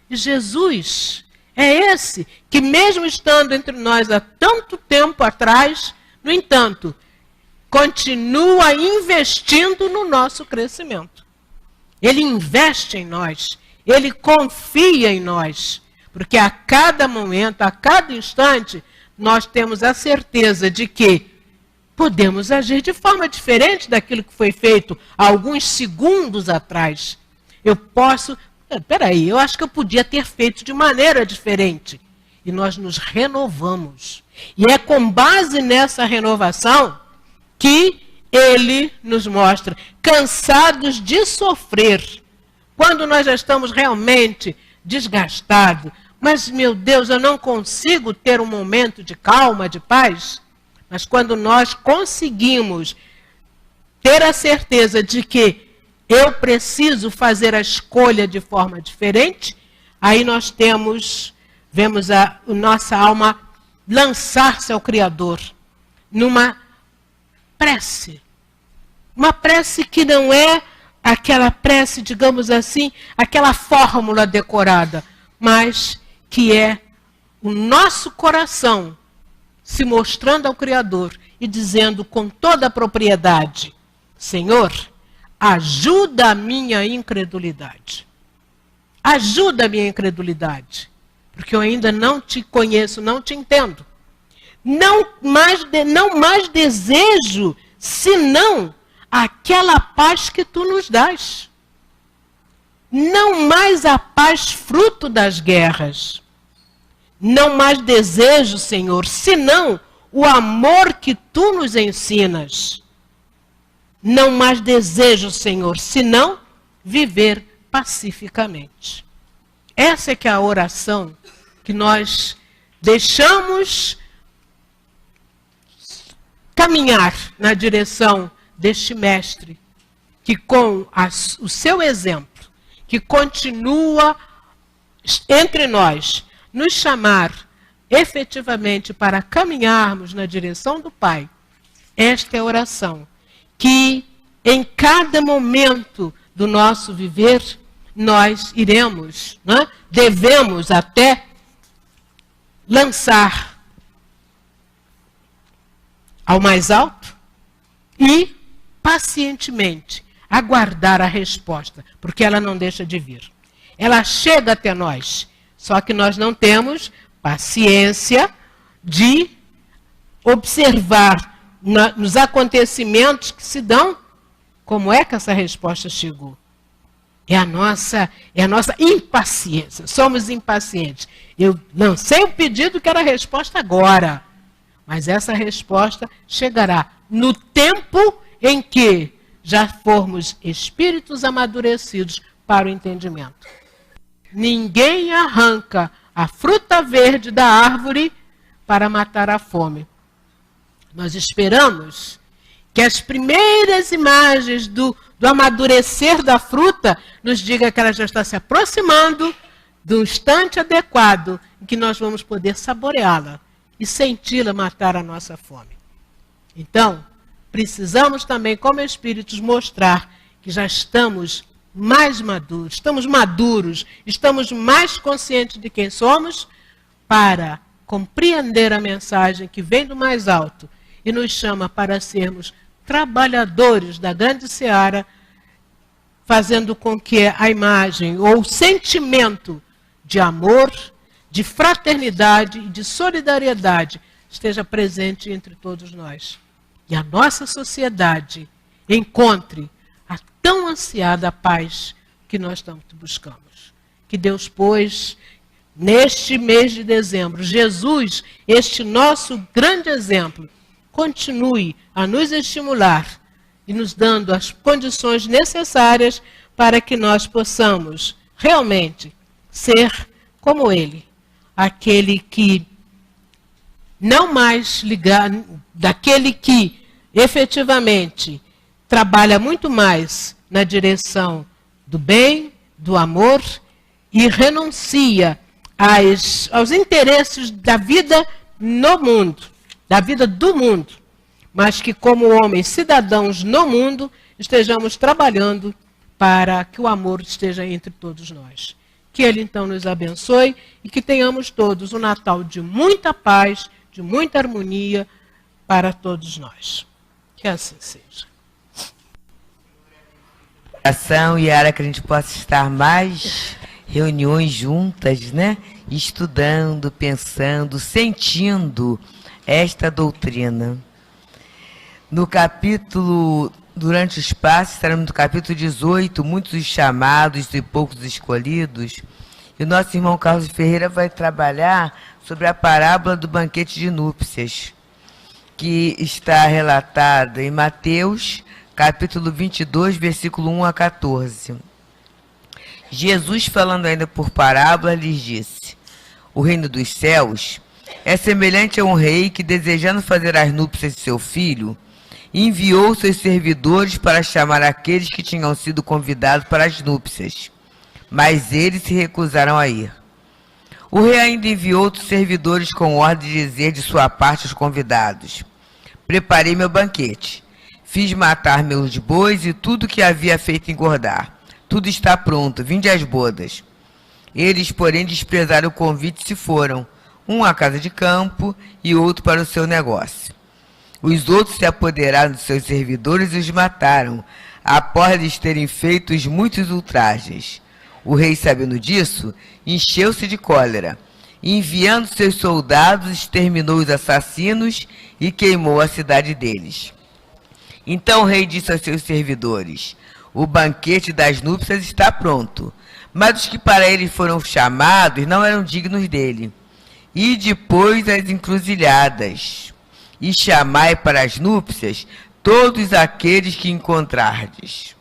E Jesus é esse que, mesmo estando entre nós há tanto tempo atrás, no entanto, continua investindo no nosso crescimento. Ele investe em nós, ele confia em nós, porque a cada momento, a cada instante, nós temos a certeza de que podemos agir de forma diferente daquilo que foi feito há alguns segundos atrás. Eu posso, peraí, eu acho que eu podia ter feito de maneira diferente. E nós nos renovamos. E é com base nessa renovação que ele nos mostra, cansados de sofrer, quando nós já estamos realmente desgastados. Mas, meu Deus, eu não consigo ter um momento de calma, de paz. Mas quando nós conseguimos ter a certeza de que eu preciso fazer a escolha de forma diferente, aí nós vemos a nossa alma lançar-se ao Criador numa prece. Uma prece que não é aquela prece, digamos assim, aquela fórmula decorada, mas que é o nosso coração se mostrando ao Criador e dizendo com toda a propriedade: Senhor, ajuda a minha incredulidade. Ajuda a minha incredulidade, porque eu ainda não te conheço, não te entendo. Não mais desejo, senão aquela paz que tu nos dás. Não mais a paz fruto das guerras. Não mais desejo, Senhor, senão o amor que tu nos ensinas. Não mais desejo, Senhor, senão viver pacificamente. Essa é que é a oração que nós deixamos caminhar na direção deste mestre, que com o seu exemplo, que continua entre nós, nos chamar efetivamente para caminharmos na direção do Pai. Esta é a oração que em cada momento do nosso viver nós iremos, devemos até lançar ao mais alto e pacientemente aguardar a resposta, porque ela não deixa de vir. Ela chega até nós, só que nós não temos paciência de observar nos acontecimentos que se dão como é que essa resposta chegou. É a nossa impaciência. Somos impacientes. Eu lancei o pedido que era a resposta agora, mas essa resposta chegará no tempo em que já formos espíritos amadurecidos para o entendimento. Ninguém arranca a fruta verde da árvore para matar a fome. Nós esperamos que as primeiras imagens do amadurecer da fruta nos diga que ela já está se aproximando do instante adequado em que nós vamos poder saboreá-la e senti-la matar a nossa fome. Então, precisamos também, como espíritos, mostrar que já estamos mais maduros, estamos mais conscientes de quem somos, para compreender a mensagem que vem do mais alto e nos chama para sermos trabalhadores da grande seara, fazendo com que a imagem ou o sentimento de amor, de fraternidade e de solidariedade esteja presente entre todos nós. E a nossa sociedade encontre a tão ansiada paz que nós tanto buscamos. Que Deus, pois, neste mês de dezembro, Jesus, este nosso grande exemplo, continue a nos estimular e nos dando as condições necessárias para que nós possamos realmente ser como Ele, aquele que não mais ligar, daquele que efetivamente trabalha muito mais na direção do bem, do amor e renuncia aos interesses da vida no mundo, da vida do mundo, mas que, como homens cidadãos no mundo, estejamos trabalhando para que o amor esteja entre todos nós. Que Ele, então, nos abençoe e que tenhamos todos um Natal de muita paz, de muita harmonia para todos nós. Que assim seja. Ação, Yara, que a gente possa estar mais reuniões juntas, né? Estudando, pensando, sentindo esta doutrina. No capítulo, durante os passos, estaremos no capítulo 18, muitos os chamados e poucos os escolhidos. E o nosso irmão Carlos Ferreira vai trabalhar sobre a parábola do banquete de núpcias, que está relatada em Mateus, capítulo 22, versículo 1 a 14. Jesus, falando ainda por parábola, lhes disse: o reino dos céus é semelhante a um rei que, desejando fazer as núpcias de seu filho, enviou seus servidores para chamar aqueles que tinham sido convidados para as núpcias, mas eles se recusaram a ir. O rei ainda enviou outros servidores com ordem de dizer de sua parte aos convidados: preparei meu banquete, fiz matar meus bois e tudo que havia feito engordar. Tudo está pronto, vinde às bodas. Eles, porém, desprezaram o convite e se foram, um à casa de campo e outro para o seu negócio. Os outros se apoderaram de seus servidores e os mataram, após eles terem feito muitos ultrajes. O rei, sabendo disso, encheu-se de cólera. Enviando seus soldados, exterminou os assassinos e queimou a cidade deles. Então o rei disse aos seus servidores: o banquete das núpcias está pronto, mas os que para ele foram chamados não eram dignos dele. E depois as encruzilhadas, e chamai para as núpcias todos aqueles que encontrardes.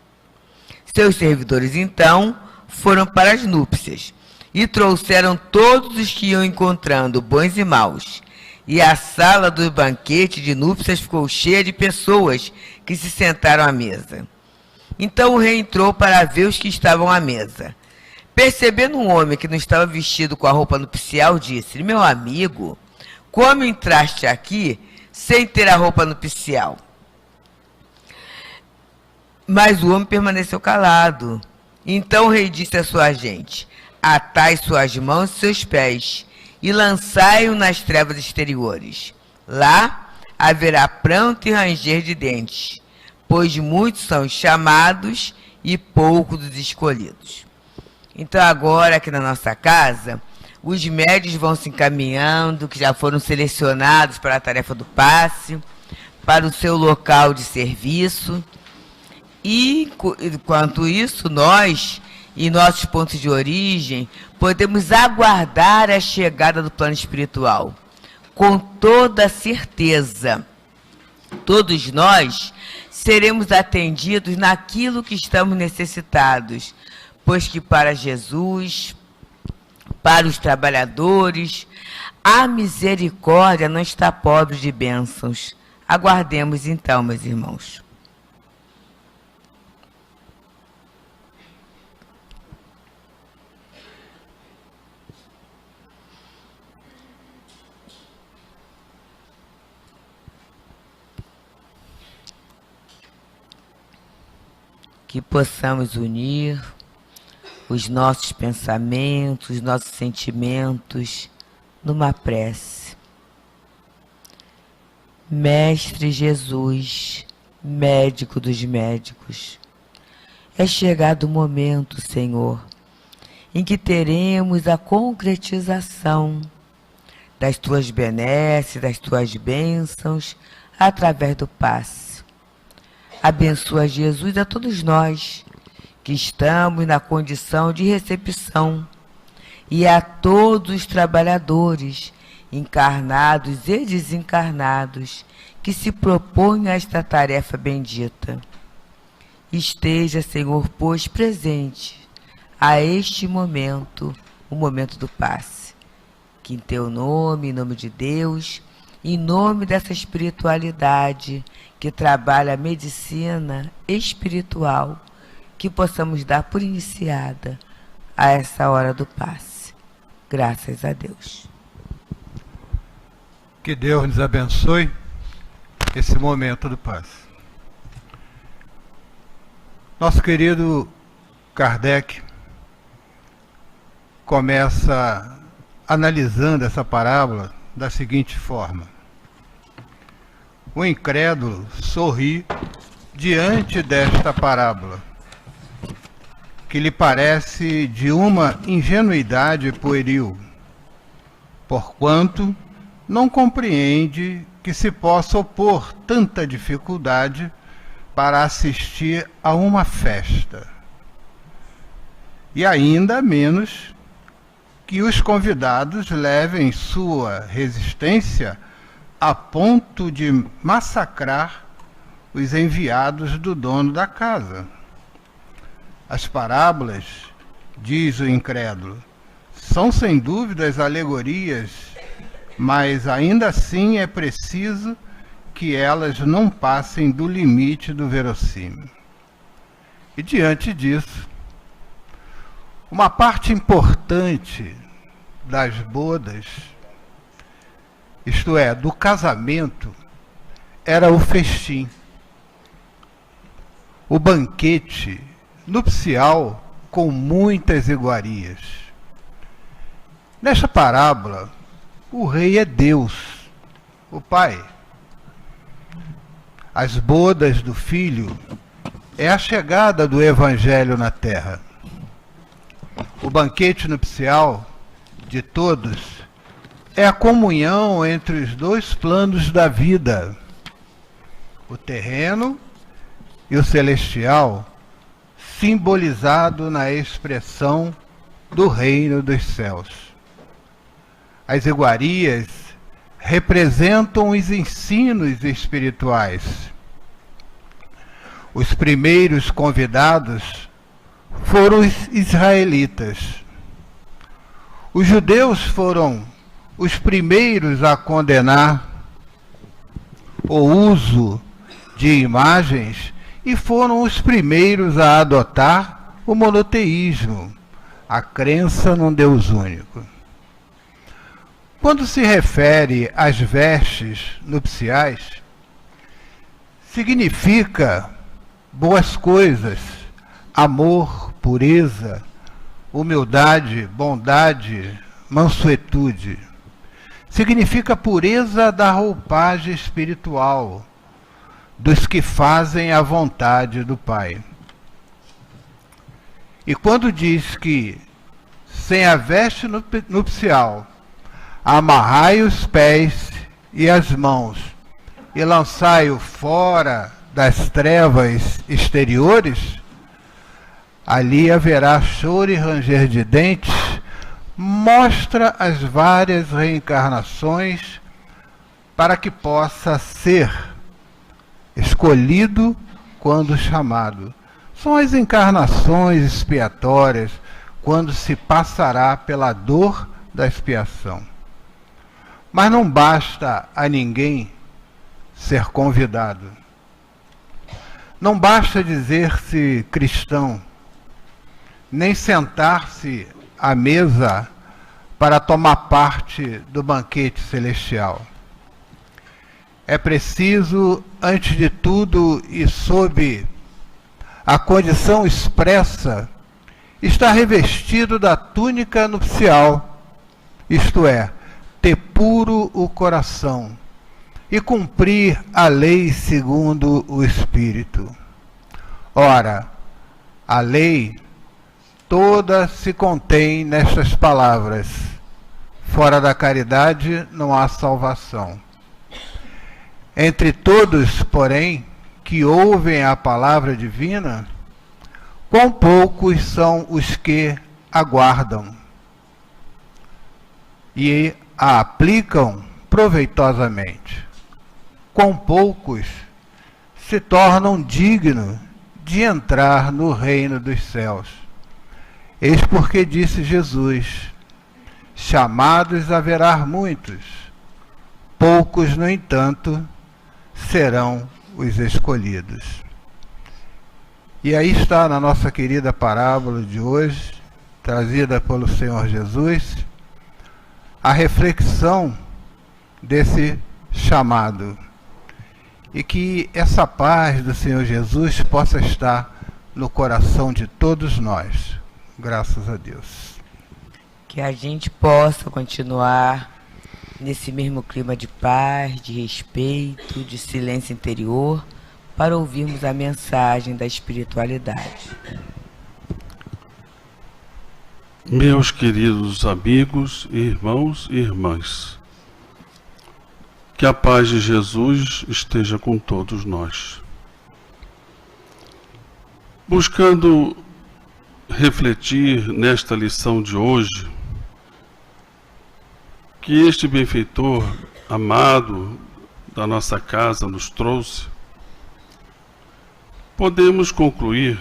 Seus servidores, então, foram para as núpcias, e trouxeram todos os que iam encontrando, bons e maus. E a sala do banquete de núpcias ficou cheia de pessoas que se sentaram à mesa. Então o rei entrou para ver os que estavam à mesa. Percebendo um homem que não estava vestido com a roupa nupcial, disse: meu amigo, como entraste aqui sem ter a roupa nupcial? Mas o homem permaneceu calado. Então o rei disse à sua gente: atai suas mãos e seus pés, e lançai-o nas trevas exteriores. Lá haverá pranto e ranger de dentes, pois muitos são os chamados e poucos os escolhidos. Então agora, aqui na nossa casa, os médios vão se encaminhando, que já foram selecionados para a tarefa do passe, para o seu local de serviço. E, enquanto isso, nós, em nossos pontos de origem, podemos aguardar a chegada do plano espiritual. Com toda certeza, todos nós seremos atendidos naquilo que estamos necessitados, pois que para Jesus, para os trabalhadores, a misericórdia não está pobre de bênçãos. Aguardemos então, meus irmãos. Que possamos unir os nossos pensamentos, os nossos sentimentos numa prece. Mestre Jesus, médico dos médicos, é chegado o momento, Senhor, em que teremos a concretização das tuas benesses, das tuas bênçãos, através do passe. Abençoa, Jesus, a todos nós que estamos na condição de recepção e a todos os trabalhadores, encarnados e desencarnados, que se propõem a esta tarefa bendita. Esteja, Senhor, pois, presente a este momento, o momento do passe. Que em teu nome, em nome de Deus, em nome dessa espiritualidade que trabalha a medicina espiritual, que possamos dar por iniciada a essa hora do passe. Graças a Deus. Que Deus nos abençoe. esse momento do passe. Nosso querido Kardec começa analisando essa parábola da seguinte forma: o incrédulo sorri diante desta parábola, que lhe parece de uma ingenuidade pueril, porquanto não compreende que se possa opor tanta dificuldade para assistir a uma festa, e ainda menos que os convidados levem sua resistência a ponto de massacrar os enviados do dono da casa. As parábolas, diz o incrédulo, são sem dúvidas alegorias, mas ainda assim é preciso que elas não passem do limite do verossímil. E diante disso, uma parte importante das bodas, isto é, do casamento, era o festim, o banquete nupcial com muitas iguarias. Nesta parábola, o rei é Deus, o Pai. As bodas do Filho é a chegada do Evangelho na terra. O banquete nupcial de todos é a comunhão entre os dois planos da vida, o terreno e o celestial, simbolizado na expressão do reino dos céus. As iguarias representam os ensinos espirituais. Os primeiros convidados foram os israelitas. Os judeus foram os primeiros a condenar o uso de imagens e foram os primeiros a adotar o monoteísmo, a crença num Deus único. Quando se refere às vestes nupciais, significa boas coisas, amor, pureza, humildade, bondade, mansuetude. Significa pureza da roupagem espiritual, dos que fazem a vontade do Pai. E quando diz que, sem a veste nupcial, amarrai os pés e as mãos e lançai-o fora das trevas exteriores, ali haverá choro e ranger de dentes, mostra as várias reencarnações para que possa ser escolhido quando chamado. São as encarnações expiatórias, quando se passará pela dor da expiação. Mas não basta a ninguém ser convidado. Não basta dizer-se cristão, nem sentar-se à mesa para tomar parte do banquete celestial. É preciso, antes de tudo e sob a condição expressa, estar revestido da túnica nupcial, isto é, ter puro o coração e cumprir a lei segundo o Espírito. Ora, a lei toda se contém nestas palavras: fora da caridade não há salvação. Entre todos, porém, que ouvem a palavra divina, quão poucos são os que aguardam e a aplicam proveitosamente. Quão poucos se tornam dignos de entrar no reino dos céus. Eis porque disse Jesus: chamados haverá muitos, poucos, no entanto, serão os escolhidos. E aí está na nossa querida parábola de hoje, trazida pelo Senhor Jesus, a reflexão desse chamado, e que essa paz do Senhor Jesus possa estar no coração de todos nós. Graças a Deus. Que a gente possa continuar nesse mesmo clima de paz, de respeito, de silêncio interior, para ouvirmos a mensagem da espiritualidade. Meus queridos amigos, irmãos e irmãs, que a paz de Jesus esteja com todos nós. Buscando refletir nesta lição de hoje, que este benfeitor amado da nossa casa nos trouxe, podemos concluir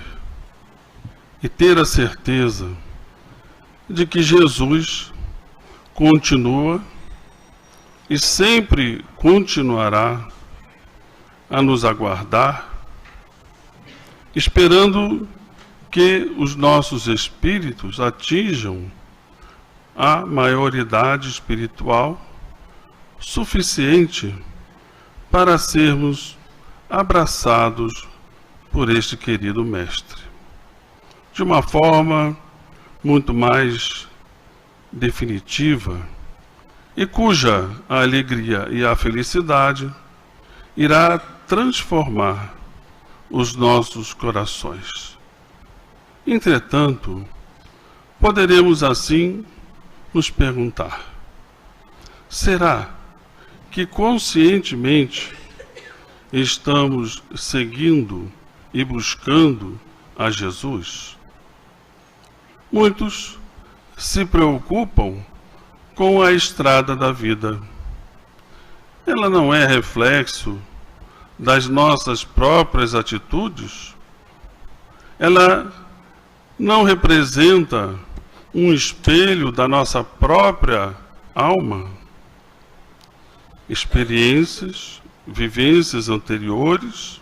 e ter a certeza de que Jesus continua e sempre continuará a nos aguardar, esperando que os nossos espíritos atinjam a maioridade espiritual suficiente para sermos abraçados por este querido Mestre, de uma forma muito mais definitiva, e cuja a alegria e a felicidade irá transformar os nossos corações. Entretanto, poderemos assim nos perguntar: será que conscientemente estamos seguindo e buscando a Jesus? Muitos se preocupam com a estrada da vida. Ela não é reflexo das nossas próprias atitudes? Ela não representa um espelho da nossa própria alma? Experiências, vivências anteriores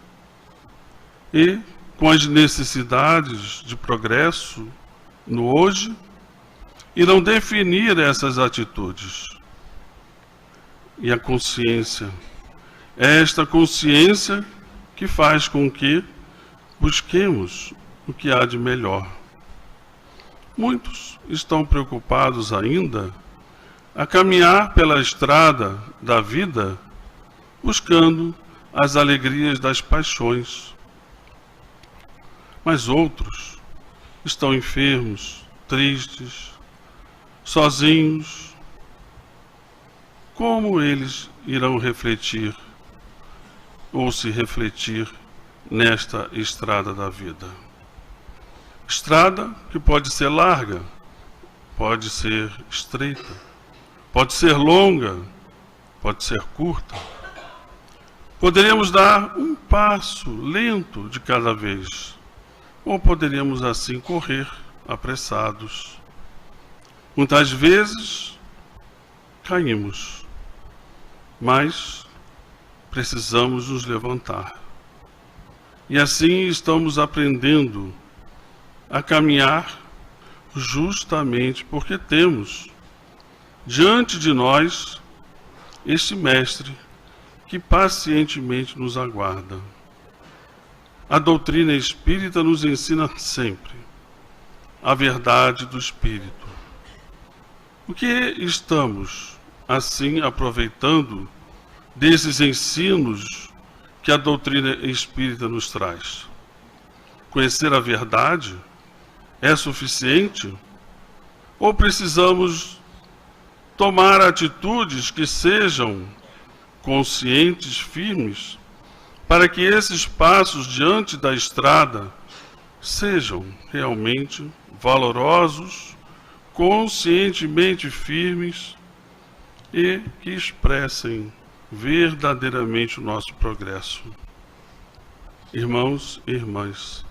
e com as necessidades de progresso no hoje irão definir essas atitudes. E a consciência, é esta consciência que faz com que busquemos o que há de melhor. Muitos estão preocupados ainda a caminhar pela estrada da vida, buscando as alegrias das paixões. Mas outros estão enfermos, tristes, sozinhos. Como eles irão refletir ou se refletir nesta estrada da vida? Estrada que pode ser larga, pode ser estreita, pode ser longa, pode ser curta. Poderíamos dar um passo lento de cada vez, ou poderíamos assim correr apressados. Muitas vezes caímos, mas precisamos nos levantar. E assim estamos aprendendo a caminhar justamente porque temos diante de nós este Mestre que pacientemente nos aguarda. A doutrina espírita nos ensina sempre a verdade do Espírito. O que estamos, assim, aproveitando desses ensinos que a doutrina espírita nos traz? Conhecer a verdade é suficiente? Ou precisamos tomar atitudes que sejam conscientes, firmes, para que esses passos diante da estrada sejam realmente valorosos, conscientemente firmes e que expressem verdadeiramente o nosso progresso? Irmãos e irmãs,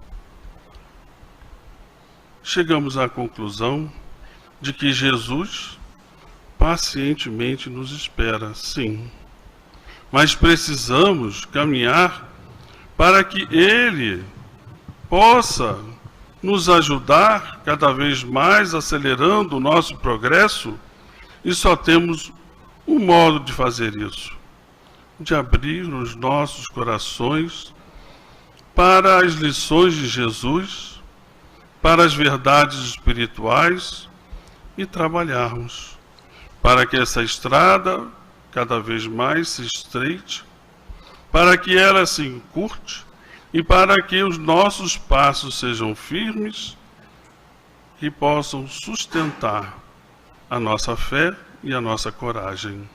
chegamos à conclusão de que Jesus pacientemente nos espera, sim, mas precisamos caminhar para que Ele possa nos ajudar cada vez mais, acelerando o nosso progresso, e só temos um modo de fazer isso: de abrir os nossos corações para as lições de Jesus, para as verdades espirituais e trabalharmos para que essa estrada cada vez mais se estreite, para que ela se encurte e para que os nossos passos sejam firmes e possam sustentar a nossa fé e a nossa coragem.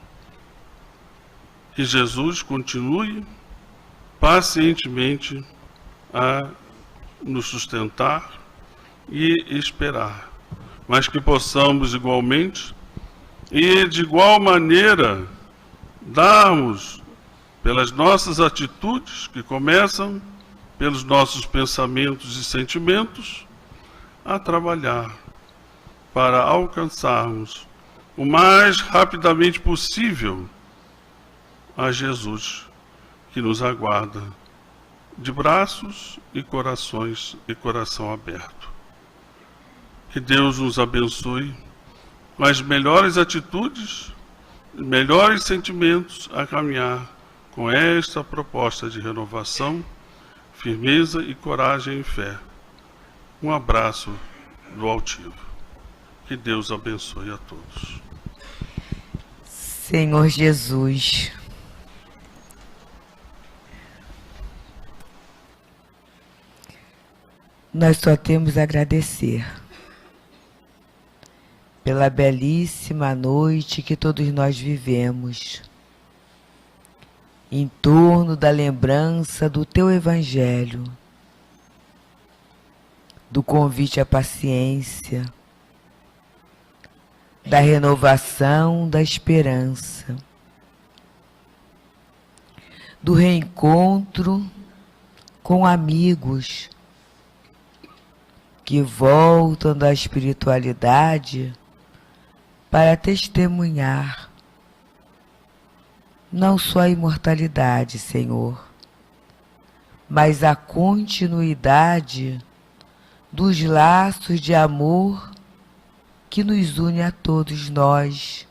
Que Jesus continue pacientemente a nos sustentar e esperar, mas que possamos igualmente e de igual maneira darmos pelas nossas atitudes, que começam pelos nossos pensamentos e sentimentos, a trabalhar para alcançarmos o mais rapidamente possível a Jesus, que nos aguarda de braços e corações e coração aberto. Que Deus nos abençoe com as melhores atitudes, melhores sentimentos a caminhar com esta proposta de renovação, firmeza e coragem em fé. Um abraço do altivo. Que Deus abençoe a todos. Senhor Jesus, nós só temos a agradecer pela belíssima noite que todos nós vivemos, em torno da lembrança do Teu Evangelho, do convite à paciência, da renovação da esperança, do reencontro com amigos que voltam da espiritualidade para testemunhar não só a imortalidade, Senhor, mas a continuidade dos laços de amor que nos une a todos nós,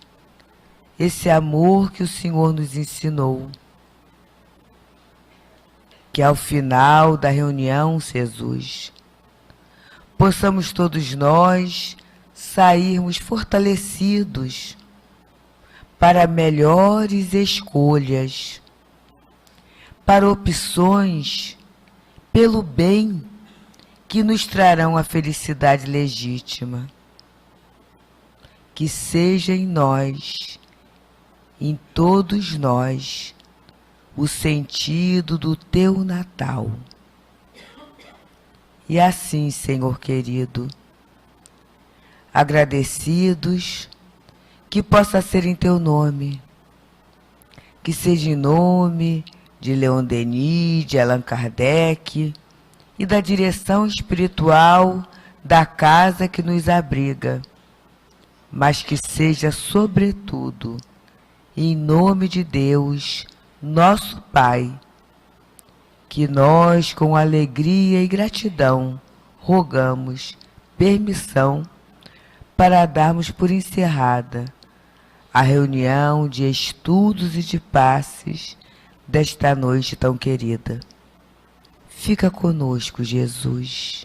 esse amor que o Senhor nos ensinou. Que ao final da reunião, Jesus, possamos todos nós sairmos fortalecidos para melhores escolhas, para opções pelo bem que nos trarão a felicidade legítima. Que seja em nós, em todos nós, o sentido do Teu Natal. E assim, Senhor querido, agradecidos, que possa ser em Teu nome, que seja em nome de Leon Denis, de Allan Kardec e da direção espiritual da casa que nos abriga, mas que seja, sobretudo, em nome de Deus, nosso Pai, que nós, com alegria e gratidão, rogamos permissão para darmos por encerrada a reunião de estudos e de passes desta noite tão querida. Fica conosco, Jesus,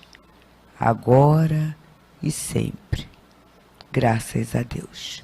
agora e sempre. Graças a Deus.